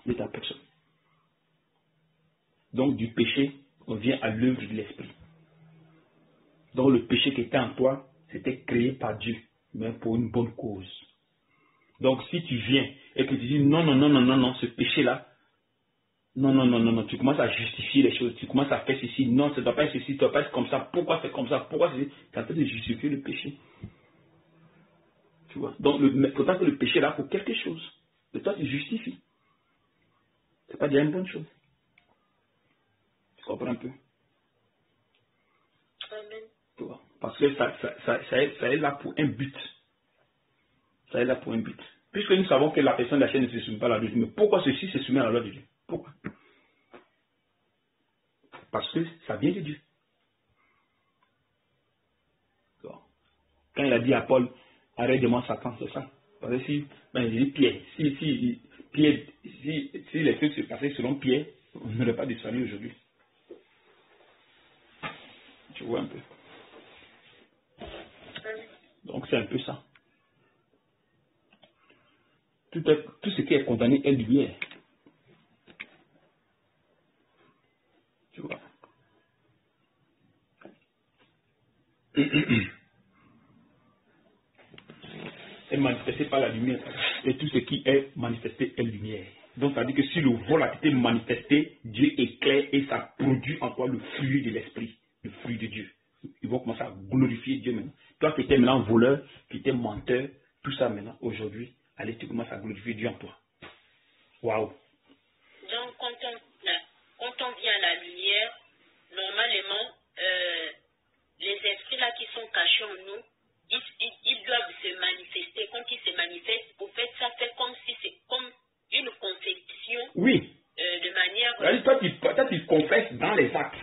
de ta personne. Donc du péché, on vient à l'œuvre de l'esprit. Donc le péché qui était en toi, c'était créé par Dieu, mais pour une bonne cause. Donc si tu viens et que tu dis non, ce péché-là, non, tu commences à justifier les choses, tu commences à faire ceci, non, ça ne doit pas être ceci, ça ne doit pas être comme ça, pourquoi c'est comme ça, pourquoi c'est... Tu es en train de justifier le péché. Tu vois. Donc pourtant que le péché est là pour quelque chose. Et toi tu justifies. C'est pas déjà une bonne chose. Tu comprends un peu? Amen. Tu vois. Parce que ça est là pour un but. Ça est là pour un but. Puisque nous savons que la personne de la chaîne ne se soumet pas à la loi de Dieu. Mais pourquoi ceci se soumet à la loi de Dieu? Pourquoi? Parce que ça vient de Dieu. Quand il a dit à Paul, arrête de moi Satan, c'est ça. Parce que si, il dit Pierre, si les trucs se passaient selon Pierre, on n'aurait pas de salut aujourd'hui. Tu vois un peu. Donc c'est un peu ça. Tout ce qui est condamné est lumière. Tu vois. Est manifesté par la lumière. Et tout ce qui est manifesté est lumière. Donc, ça dit que si le vol a été manifesté, Dieu éclaire et ça produit en toi le fruit de l'esprit, le fruit de Dieu. Ils vont commencer à glorifier Dieu maintenant. Toi qui étais maintenant voleur, qui étais menteur, tout ça maintenant, aujourd'hui, allez, tu commences à glorifier Dieu en toi. Waouh! Donc, quand on vient à la lumière, normalement, les esprits là qui sont cachés en nous, ils doivent se manifester. Quand ils se manifestent, au fait, ça fait comme si c'est comme une confession. Oui. De manière. Toi, tu confesses dans les actes.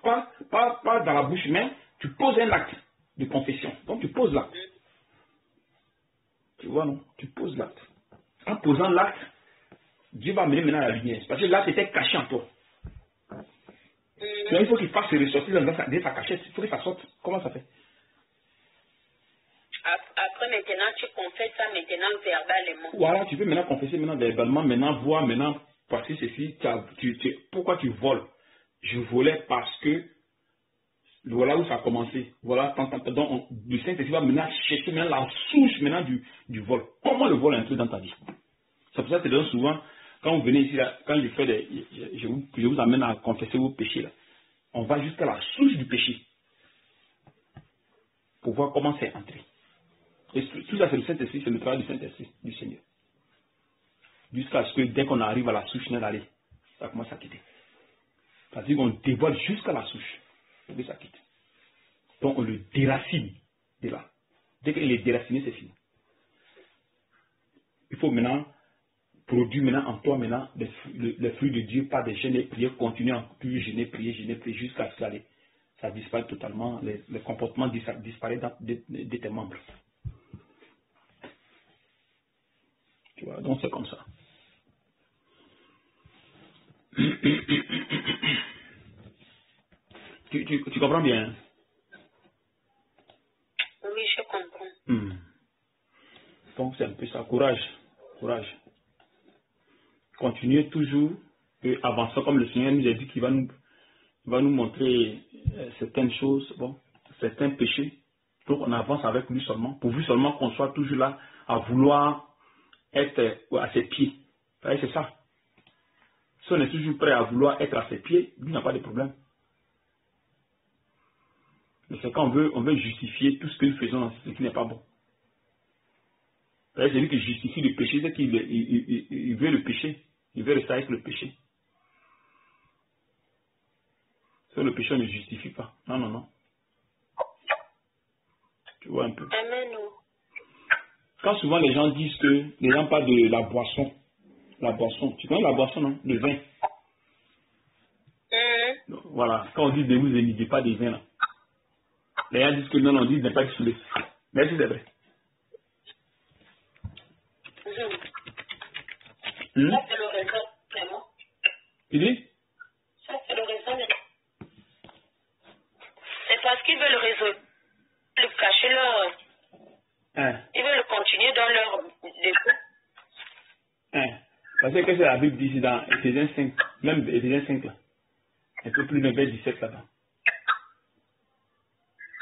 Pas dans la bouche, mais tu poses un acte de confession. Donc, tu poses l'acte. Tu vois, non? Tu poses l'acte. En posant l'acte, Dieu va mener maintenant à la lumière. Parce que là, c'était caché en toi. Donc, il faut qu'il fasse se ressortir dans sa cachette. Il faut que ça sorte. Comment ça fait? Après, maintenant, tu confesses ça maintenant verbalement. Voilà, tu peux maintenant confesser maintenant verbalement, maintenant voir, maintenant passer ceci. Pourquoi tu voles? Je volais parce que voilà où ça a commencé. Voilà, donc le Saint-Esprit va maintenant chercher maintenant la source maintenant du vol. Comment le vol est entré dans ta vie? C'est pour ça que souvent, quand vous venez ici, là, quand je vous amène à confesser vos péchés, là, on va jusqu'à la source du péché pour voir comment c'est entré. Et tout ça, c'est le Saint-Esprit, c'est le travail du Saint-Esprit, du Seigneur. Jusqu'à ce que dès qu'on arrive à la souche, ça commence à quitter. C'est-à-dire qu'on dévoile jusqu'à la souche, et puis ça quitte. Donc on le déracine de là. Dès qu'il est déraciné, c'est fini. Il faut maintenant produire maintenant en toi maintenant les fruits de Dieu par des jeûnes et prières, continuer à jeûner, prier jusqu'à ce que ça disparaisse totalement, le comportement disparaît de tes membres. Tu vois, donc c'est comme ça. Tu comprends bien? Oui, je comprends. Donc c'est un peu ça. Courage. Continuez toujours et avancer comme le Seigneur nous a dit qu'il va nous montrer certaines choses, certains péchés. Donc on avance avec lui seulement, pourvu seulement qu'on soit toujours là à vouloir être à ses pieds. C'est ça. Si on est toujours prêt à vouloir être à ses pieds, lui n'a pas de problème. Mais c'est quand on veut justifier tout ce que nous faisons dans ce qui n'est pas bon. C'est lui qui justifie le péché, c'est qu'il veut le péché. Il veut rester avec le péché. Ça, le péché ne justifie pas. Non. Tu vois un peu. Amen. Quand souvent les gens disent que les gens parlent de la boisson. Tu connais la boisson, non? Le vin. Voilà. Quand on dit de vous élisez pas des vins, là. Les gens disent que non, on dit de ne pas être saoulé. Mais c'est vrai. Ça, c'est le raison, vraiment. Tu dis? Ça, c'est le raison. C'est parce qu'ils veulent résoudre, le cacher leur. Ils veulent continuer dans leur défaut. Parce que c'est la Bible dit ici dans Éphésiens 5, même Éphésiens 5 là. Un peu plus de vers 17 là-bas.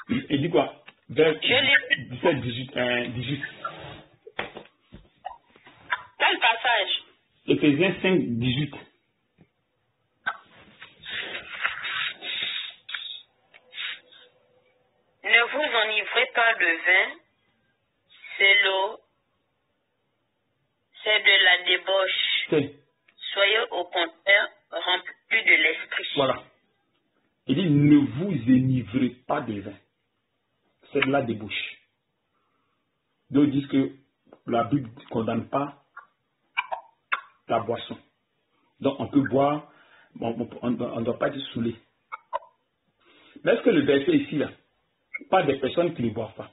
Il dit quoi? Vers 17, 18. Quel passage? Éphésiens 5, 18. Ne vous enivrez pas de vin, c'est l'eau, c'est de la débauche. Soyez au contraire remplis de l'esprit. Voilà. Il dit ne vous enivrez pas de vin. C'est de la débauche. D'autres disent que la Bible ne condamne pas la boisson. Donc on peut boire, on ne doit pas être saoulé. Mais est-ce que le verset ici, là, pas des personnes qui ne boivent pas?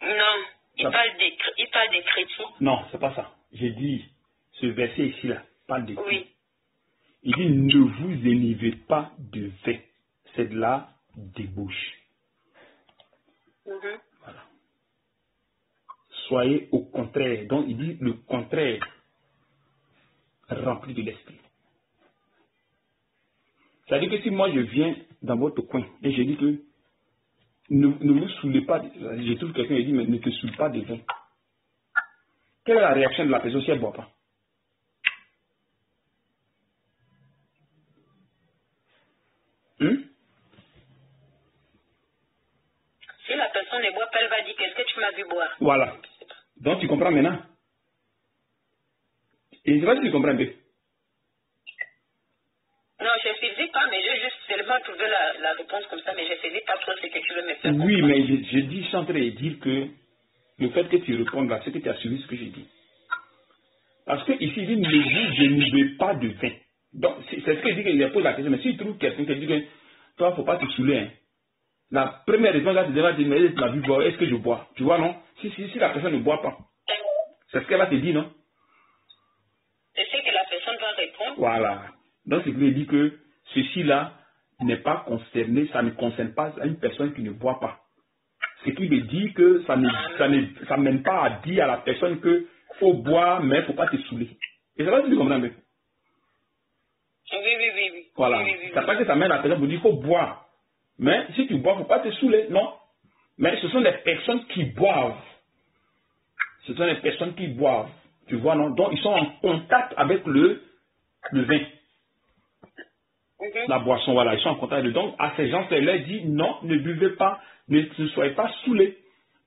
Non, il parle des chrétiens. Non, c'est pas ça. J'ai dit, ce verset ici, là, parle de... Oui. Il dit, ne vous enivrez pas de vin. C'est de la débauche. Voilà. Soyez au contraire. Donc, il dit le contraire, rempli de l'esprit. C'est-à-dire que si moi je viens dans votre coin et je dis que ne vous saoulez pas. Je trouve quelqu'un qui dit, mais ne te saoule pas de vin. Quelle est la réaction de la personne si elle ne boit pas? Si la personne ne boit pas, elle va dire qu'est-ce que tu m'as vu boire. Voilà. Donc tu comprends maintenant. Et je sais pas si tu comprends un peu. Non, je ne saisis pas, mais j'ai juste seulement trouvé la réponse comme ça, mais je ne saisis pas trop ce que tu veux me faire. Oui, mais je dis, je suis en train de dire que le fait que tu répondes là, c'est que tu as suivi ce que j'ai dit. Parce que ici, il dit, ne vous buvez pas de vin. Donc, c'est ce que je dis qu'il pose la question. Mais s'il trouve quelqu'un qui dit que toi, il ne faut pas te saouler. Hein. La première réponse là, c'est déjà dire, mais tu m'as vu boire, est-ce que je bois? Tu vois, non? Si la personne ne boit pas, c'est ce qu'elle va te dire, non? C'est ce que la personne va répondre. Voilà. Donc, c'est qu'il dit que ceci-là n'est pas concerné, ça ne concerne pas une personne qui ne boit pas. Ce qui veut dire que ça ne mène pas à dire à la personne que faut boire, mais il ne faut pas te saouler. Et ça va, tu comprends bien? Oui. Voilà. Ça pas que ça mène à la personne pour dire qu'il faut boire. Mais si tu bois, il ne faut pas te saouler. Non. Mais ce sont des personnes qui boivent. Ce sont des personnes qui boivent. Tu vois, non? Donc, ils sont en contact avec le vin. La boisson, voilà. Ils sont en contact. Donc, à ces gens, elle leur dit, non, ne buvez pas, ne soyez pas saoulés.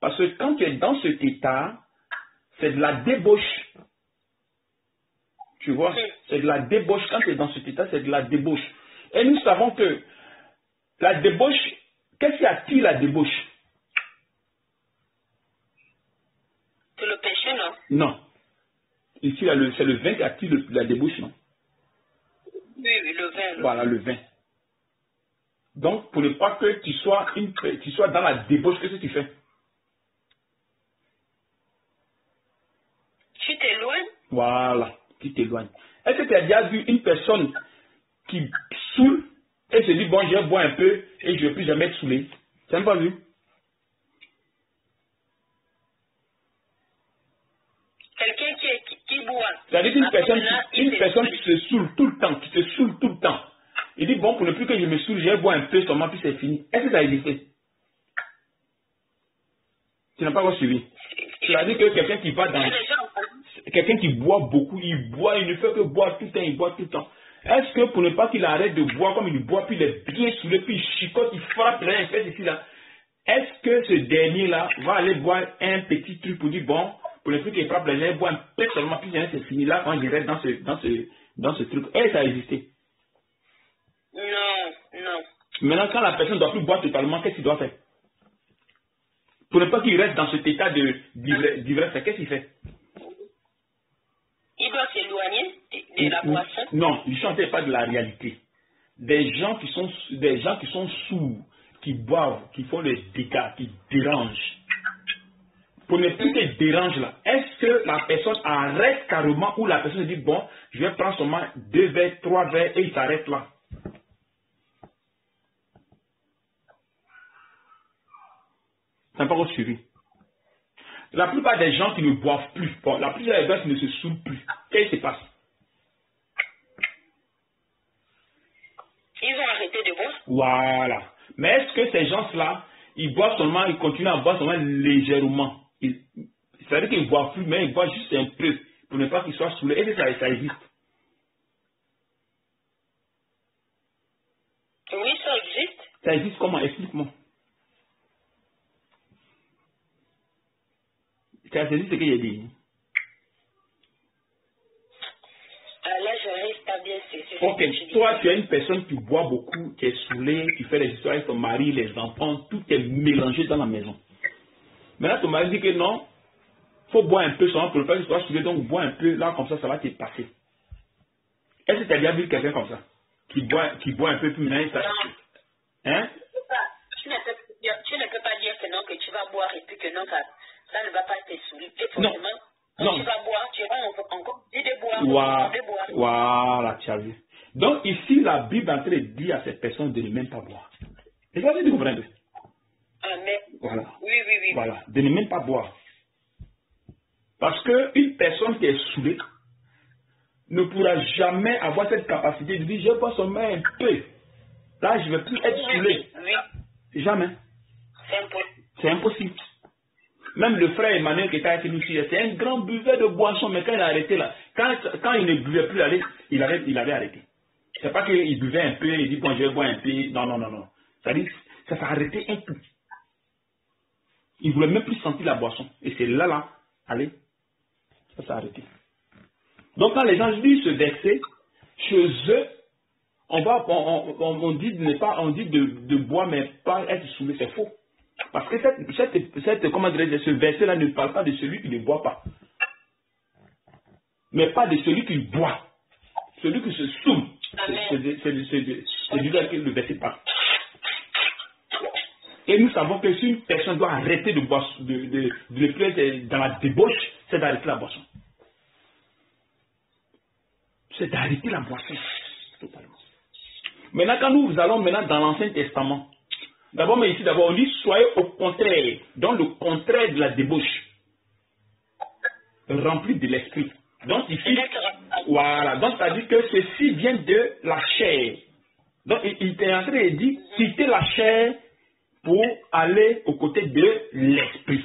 Parce que quand tu es dans cet état, c'est de la débauche. Tu vois? C'est de la débauche. Quand tu es dans cet état, c'est de la débauche. Et nous savons que la débauche, qu'est-ce qui attire la débauche? C'est le péché, non? Non. Ici, c'est le vin qui attire la débauche, non? Oui, le vin. Voilà, le vin. Donc, pour ne pas que tu sois dans la débauche, qu'est-ce que tu fais? Tu t'éloignes? Voilà, tu t'éloignes. Est-ce que tu as déjà vu une personne qui saoule et se dit, bon, je vais boire un peu et je ne vais plus jamais être saoulé? Tu n'as pas vu? Quelqu'un qui boit. C'est-à-dire qu'une personne qui se saoule tout le temps, il dit, bon, pour ne plus que je me saoule, je vais boire un peu seulement, puis c'est fini. Est-ce que ça a existé? Tu n'as pas encore suivi. C'est-à-dire que quelqu'un qui va dans... Quelqu'un qui boit beaucoup, il ne fait que boire tout le temps, Est-ce que pour ne pas qu'il arrête de boire comme il boit, puis il est bien saoulé, puis il chicote, il frappe, là, il fait ici, là, est-ce que ce dernier-là va aller boire un petit truc pour dire, bon, pour ne plus qu'il frappe, là, je bois un peu seulement, puis c'est fini, là, quand je reste dans ce truc. Et ça a existé. Non. Maintenant, quand la personne ne doit plus boire totalement, qu'est-ce qu'il doit faire? Pour ne pas qu'il reste dans cet état d'ivresse, qu'est-ce qu'il fait? Il doit s'éloigner de la boisson. Non, je ne chantais pas de la réalité. Des gens qui sont sourds, qui boivent, qui font les dégâts, qui dérangent. Pour ne plus qu'ils dérangent là, est-ce que la personne arrête carrément ou la personne dit, bon, je vais prendre seulement 2 verres, 3 verres et il s'arrête là? Ça n'a pas encore suivi. La plupart des gens qui ne boivent plus, bon, la plupart des gens qui ne se saoulent plus, qu'est-ce qui se passe? Ils ont arrêté de boire. Voilà. Mais est-ce que ces gens-là, ils boivent seulement, ils continuent à boire seulement légèrement? C'est-à-dire qu'ils ne boivent plus, mais ils boivent juste un peu, pour ne pas qu'ils soient saoulés. Est-ce que ça existe? Oui, ça existe. Ça existe comment? Explique-moi. Ça existe ce que j'ai dit. Là, je n'arrive pas bien. Ok, toi, tu es une personne qui boit beaucoup, qui est saoulée, qui fait les histoires avec ton mari, les enfants, tout est mélangé dans la maison. Maintenant, ton mari dit que non, il faut boire un peu seulement pour ne pas que tu sois saoulé, donc bois un peu, là, comme ça va te passer. Est-ce que tu as déjà vu quelqu'un comme ça? Qui boit un peu plus, mais ça... Hein? Tu ne peux pas dire que non, que tu vas boire et puis que non, ça ne va pas te saouler. Et forcément, quand tu vas boire, tu vas encore dire de boire. Voilà, tu as vu. Donc ici, la Bible est en train de dire à cette personne de ne même pas boire. Et ça, tu comprends? Amen. Voilà. Oui. Voilà, de ne même pas boire. Parce qu'une personne qui est saoulée ne pourra jamais avoir cette capacité de dire, je bois seulement un peu. Là, je ne vais plus être saoulé. Oui. Jamais. C'est impossible. Même le frère Emmanuel qui était avec nous ici, c'est un grand buveur de boissons, mais quand il a arrêté là, quand il ne buvait plus, il avait arrêté. C'est pas qu'il buvait un peu, il dit bon je vais boire un peu, non. C'est-à-dire, ça s'est arrêté un peu. Il ne voulait même plus sentir la boisson. Et c'est là, allez, ça s'est arrêté. Donc quand les gens lisent ce verset, chez eux, on dit de boire, mais pas être soumis, c'est faux. Parce que comment dirais-je, ce verset-là ne parle pas de celui qui ne boit pas. Mais pas de celui qui boit. Celui qui se soume. C'est du verset que le verset parle. Et nous savons que si une personne doit arrêter de boire, de le faire dans la débauche, c'est d'arrêter la boisson. C'est d'arrêter la boisson. Totalement. Maintenant, quand nous allons dans l'Ancien Testament, d'abord, on dit soyez au contraire, dans le contraire de la débauche, rempli de l'esprit. Donc ici, voilà, donc ça dit que ceci vient de la chair. Donc il est en train de dire, quittez la chair pour aller aux côtés de l'esprit.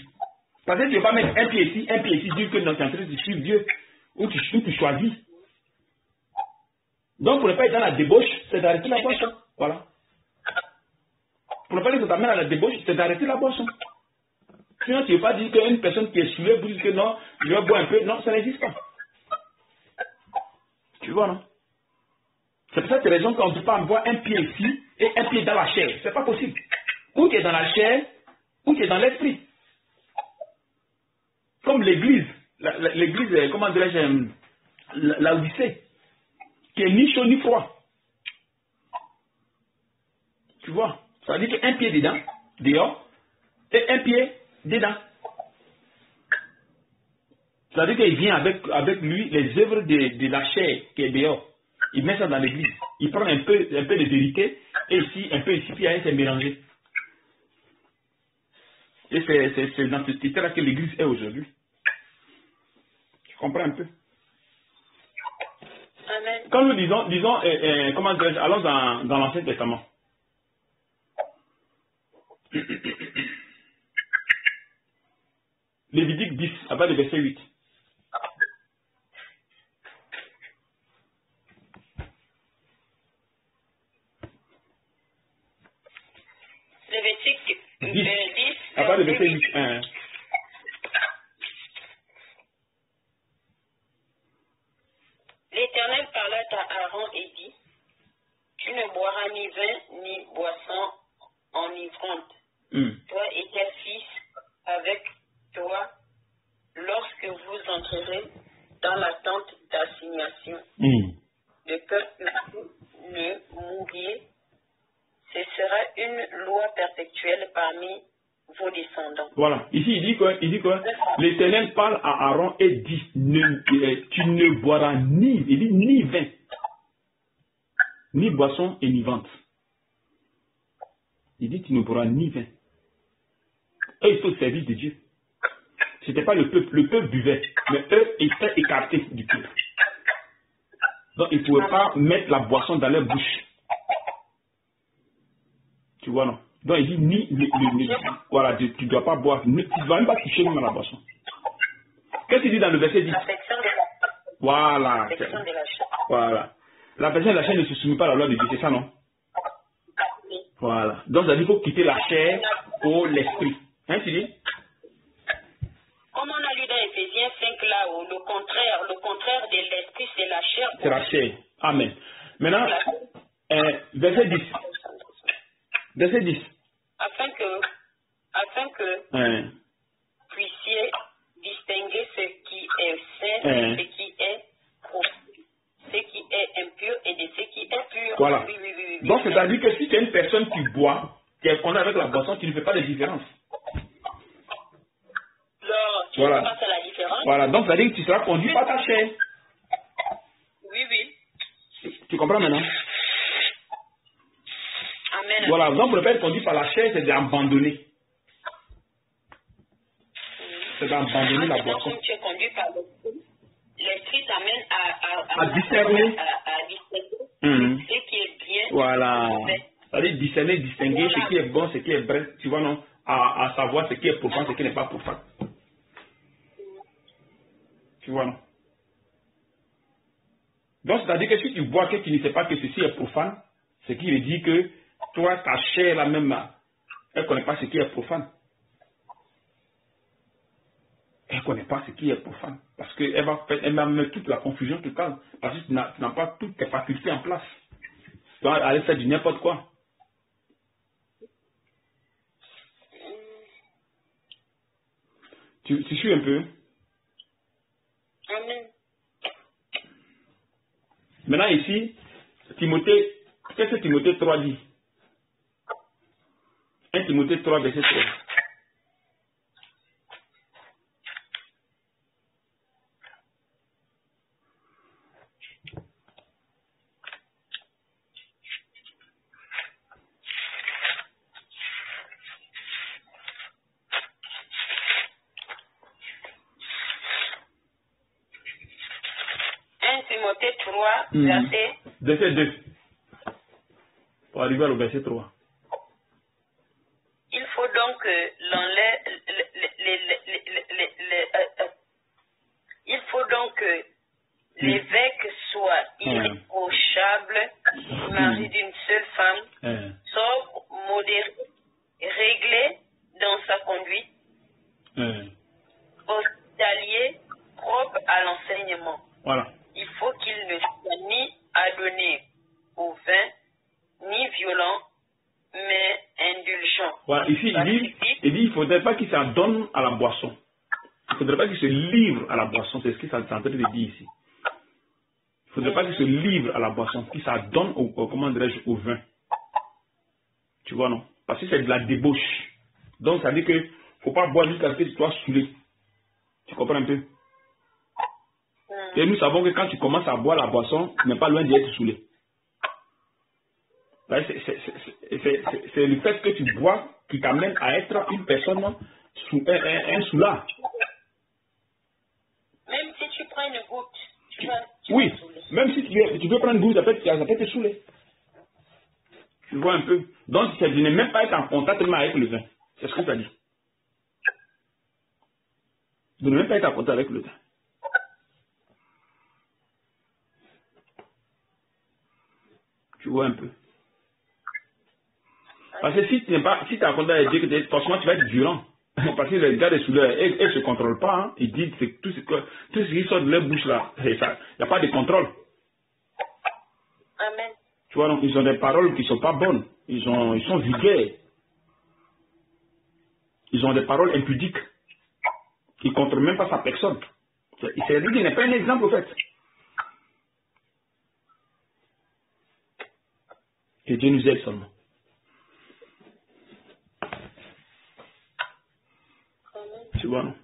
Parce que tu ne vas pas mettre un pied ici, dire que tu es en train de suivre Dieu, ou tu choisis. Donc pour ne pas être dans la débauche, c'est d'arrêter la boisson. Voilà. Pour ne pas dire que ça t'amène à la débauche, c'est d'arrêter la boisson. Sinon, tu ne veux pas dire qu'une personne qui est saoulée vous dit que non, je vais boire un peu. Non, ça n'existe pas. Tu vois, non? C'est pour cette raison qu'on ne peut pas avoir un pied ici et un pied dans la chair. C'est pas possible. Ou tu es dans la chair, ou tu es dans l'esprit. Comme l'église. L'église, comment dirais-je, l'Odyssée, qui est ni chaud ni froid. Tu vois? Ça veut dire qu'un pied dedans, dehors, et un pied dedans. Ça veut dire qu'il vient avec lui les œuvres de la chair qui est dehors. Il met ça dans l'église. Il prend un peu de vérité, et ici, un peu ici, puis c'est mélangé. Et c'est dans ce titre-là que l'église est aujourd'hui. Tu comprends un peu? Amen. Quand nous disons comment dirais-je, allons dans l'Ancien Testament. Lévitique 10, à partir du verset 8. Lévitique 10, à partir du verset 8. L'Éternel parla à Aaron et dit, tu ne boiras ni vin ni boisson enivrante, toi et tes fils avec toi, lorsque vous entrerez dans la tente d'assignation, de que ne mouriez, ce sera une loi perpétuelle parmi vos descendants. Voilà. Ici, il dit quoi? L'Éternel parle à Aaron et dit, tu ne boiras ni vin, ni boisson enivrante. Il dit, tu ne boiras ni vin. Eux, ils sont au service de Dieu. Ce n'était pas le peuple. Le peuple buvait, mais eux étaient écartés du peuple. Donc, ils ne pouvaient pas mettre la boisson dans leur bouche. Tu vois, non? Donc, il dit, voilà, tu ne dois pas boire, tu ne dois même pas toucher même à la boisson. Qu'est-ce qu'il dit dans le verset 10? Voilà. Voilà. La personne de la chair ne se soumet pas à la loi de Dieu, c'est ça, non? Voilà. Donc, ça dit qu'il faut quitter la chair pour l'esprit. Hein, tu dis? Comme on a lu dans Éphésiens 5 là, où le contraire de l'esprit, c'est la chair. C'est la chair. Amen. Maintenant, verset 10. Verset 10. Afin que puissiez distinguer ce qui est saint, ce qui est ce qui est impur et de ce qui est pur. Voilà. Oui. Donc, c'est-à-dire que si tu es une personne qui boit, qui est condamnée avec la boisson, tu ne fais pas de différence. Tu ne fais pas la différence. Voilà. Donc, c'est-à-dire que tu seras conduit par ta chair. Oui. Tu comprends maintenant? Amen. Voilà. Donc, pour ne pas être conduit par la chair, c'est d'abandonner. C'est d'abandonner la boisson. Quand tu es conduit par l'esprit t'amène à discerner. À discerner ce qui est bien. Voilà. C'est-à-dire discerner, distinguer ce qui est bon, ce qui est vrai. Tu vois, non? à savoir ce qui est profane, ce qui n'est pas profane. Tu vois, non? Donc, c'est-à-dire que si tu vois que tu ne sais pas que ceci est profane, ce qui veut dire que toi, ta chair, la même, elle ne connaît pas ce qui est profane. Elle ne connaît pas ce qui est profane. Parce qu'elle va mettre toute la confusion totale. Parce que tu n'as pas toutes tes facultés en place. Tu vas aller faire du n'importe quoi. Tu suis un peu? Amen. Maintenant ici, Timothée, qu'est-ce que Timothée 3 dit? 1 Timothée 3, verset 3. Timothée 3, Verset 2. Pour arriver au verset 3. Il faut donc que l'évêque soit irréprochable, mari d'une seule femme, sobre, modéré, réglé dans sa conduite, hospitalier, propre à l'enseignement. Voilà. Il faut qu'il ne soit ni adonné au vin, ni violent, mais indulgent. Voilà. Ici, il dit il ne faudrait pas qu'il s'adonne à la boisson. Il ne faudrait pas qu'il se livre à la boisson. C'est ce qu'il est en train de dire ici. Il ne faudrait pas qu'il se livre à la boisson, qu'il s'adonne comment dirais-je, au vin. Tu vois, non? Parce que c'est de la débauche. Donc, ça veut dire qu'il ne faut pas boire jusqu'à ce que tu sois saoulé. Tu comprends un peu? Et nous savons que quand tu commences à boire la boisson, tu n'es pas loin d'être saoulé. C'est le fait que tu bois qui t'amène à être une personne un soulard. Même si tu prends une goutte, tu oui, vas saouler. Même si tu peux prendre une goutte, ça peut te saouler. Tu vois un peu. Donc, tu n'es même pas être en contact avec le vin. C'est ce que ça dit. Tu ne même pas être en contact avec le vin. Tu vois un peu. Parce que si tu n'es pas, si tu as contact avec Dieu, forcément tu vas être violent. Parce que les gars des souleurs, ils ne se contrôlent pas. Hein. Ils disent que tout ce qui sort de leur bouche là, il n'y a pas de contrôle. Amen. Tu vois, donc ils ont des paroles qui ne sont pas bonnes. Ils sont vulgaires. Ils ont des paroles impudiques. Ils ne contrôlent même pas sa personne. C'est-à-dire qu'il n'est pas un exemple, en fait. Que Dieu nous aide seulement. Tu vois, non?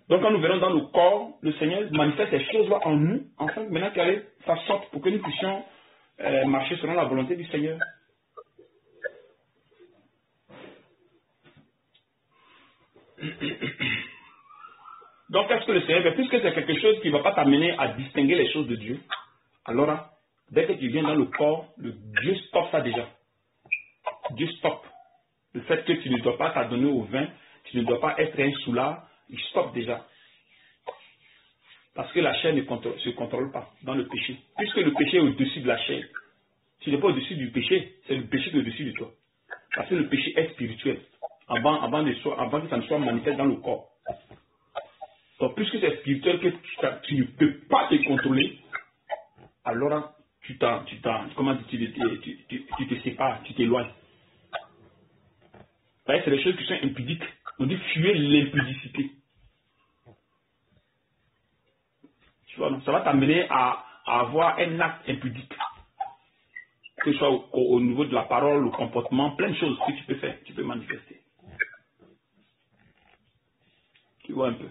Donc, quand nous verrons dans le corps, le Seigneur manifeste ces choses-là en nous, enfin, maintenant qu'elle est sa sorte pour que nous puissions marcher selon la volonté du Seigneur. Donc, qu'est-ce que le Seigneur fait? Puisque c'est quelque chose qui ne va pas t'amener à distinguer les choses de Dieu, alors, dès que tu viens dans le corps, Dieu stoppe ça déjà. Dieu stoppe. Le fait que tu ne dois pas t'adonner au vin, tu ne dois pas être un soulard, il stoppe déjà. Parce que la chair ne se contrôle pas dans le péché. Puisque le péché est au-dessus de la chair. Tu n'es pas au-dessus du péché, c'est le péché qui est au-dessus de toi. Parce que le péché est spirituel. Avant que ça ne soit manifeste dans le corps. Donc, puisque c'est spirituel que tu ne peux pas te contrôler, alors tu te sépares, tu t'éloignes. C'est des choses qui sont impudiques. On dit fuir l'impudicité. Tu vois, donc ça va t'amener à avoir un acte impudique. Que ce soit au niveau de la parole, le comportement, plein de choses que tu peux faire, tu peux manifester. Tu vois un peu.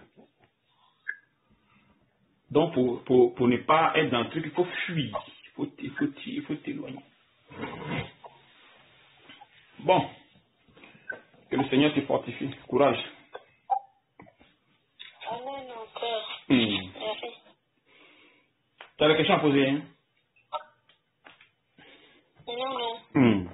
Donc pour ne pas être dans le truc, il faut fuir. Il faut t'éloigner. Bon. Que le Seigneur te fortifie. Courage. Amen encore. Merci. Tu as des questions à poser, hein? Non.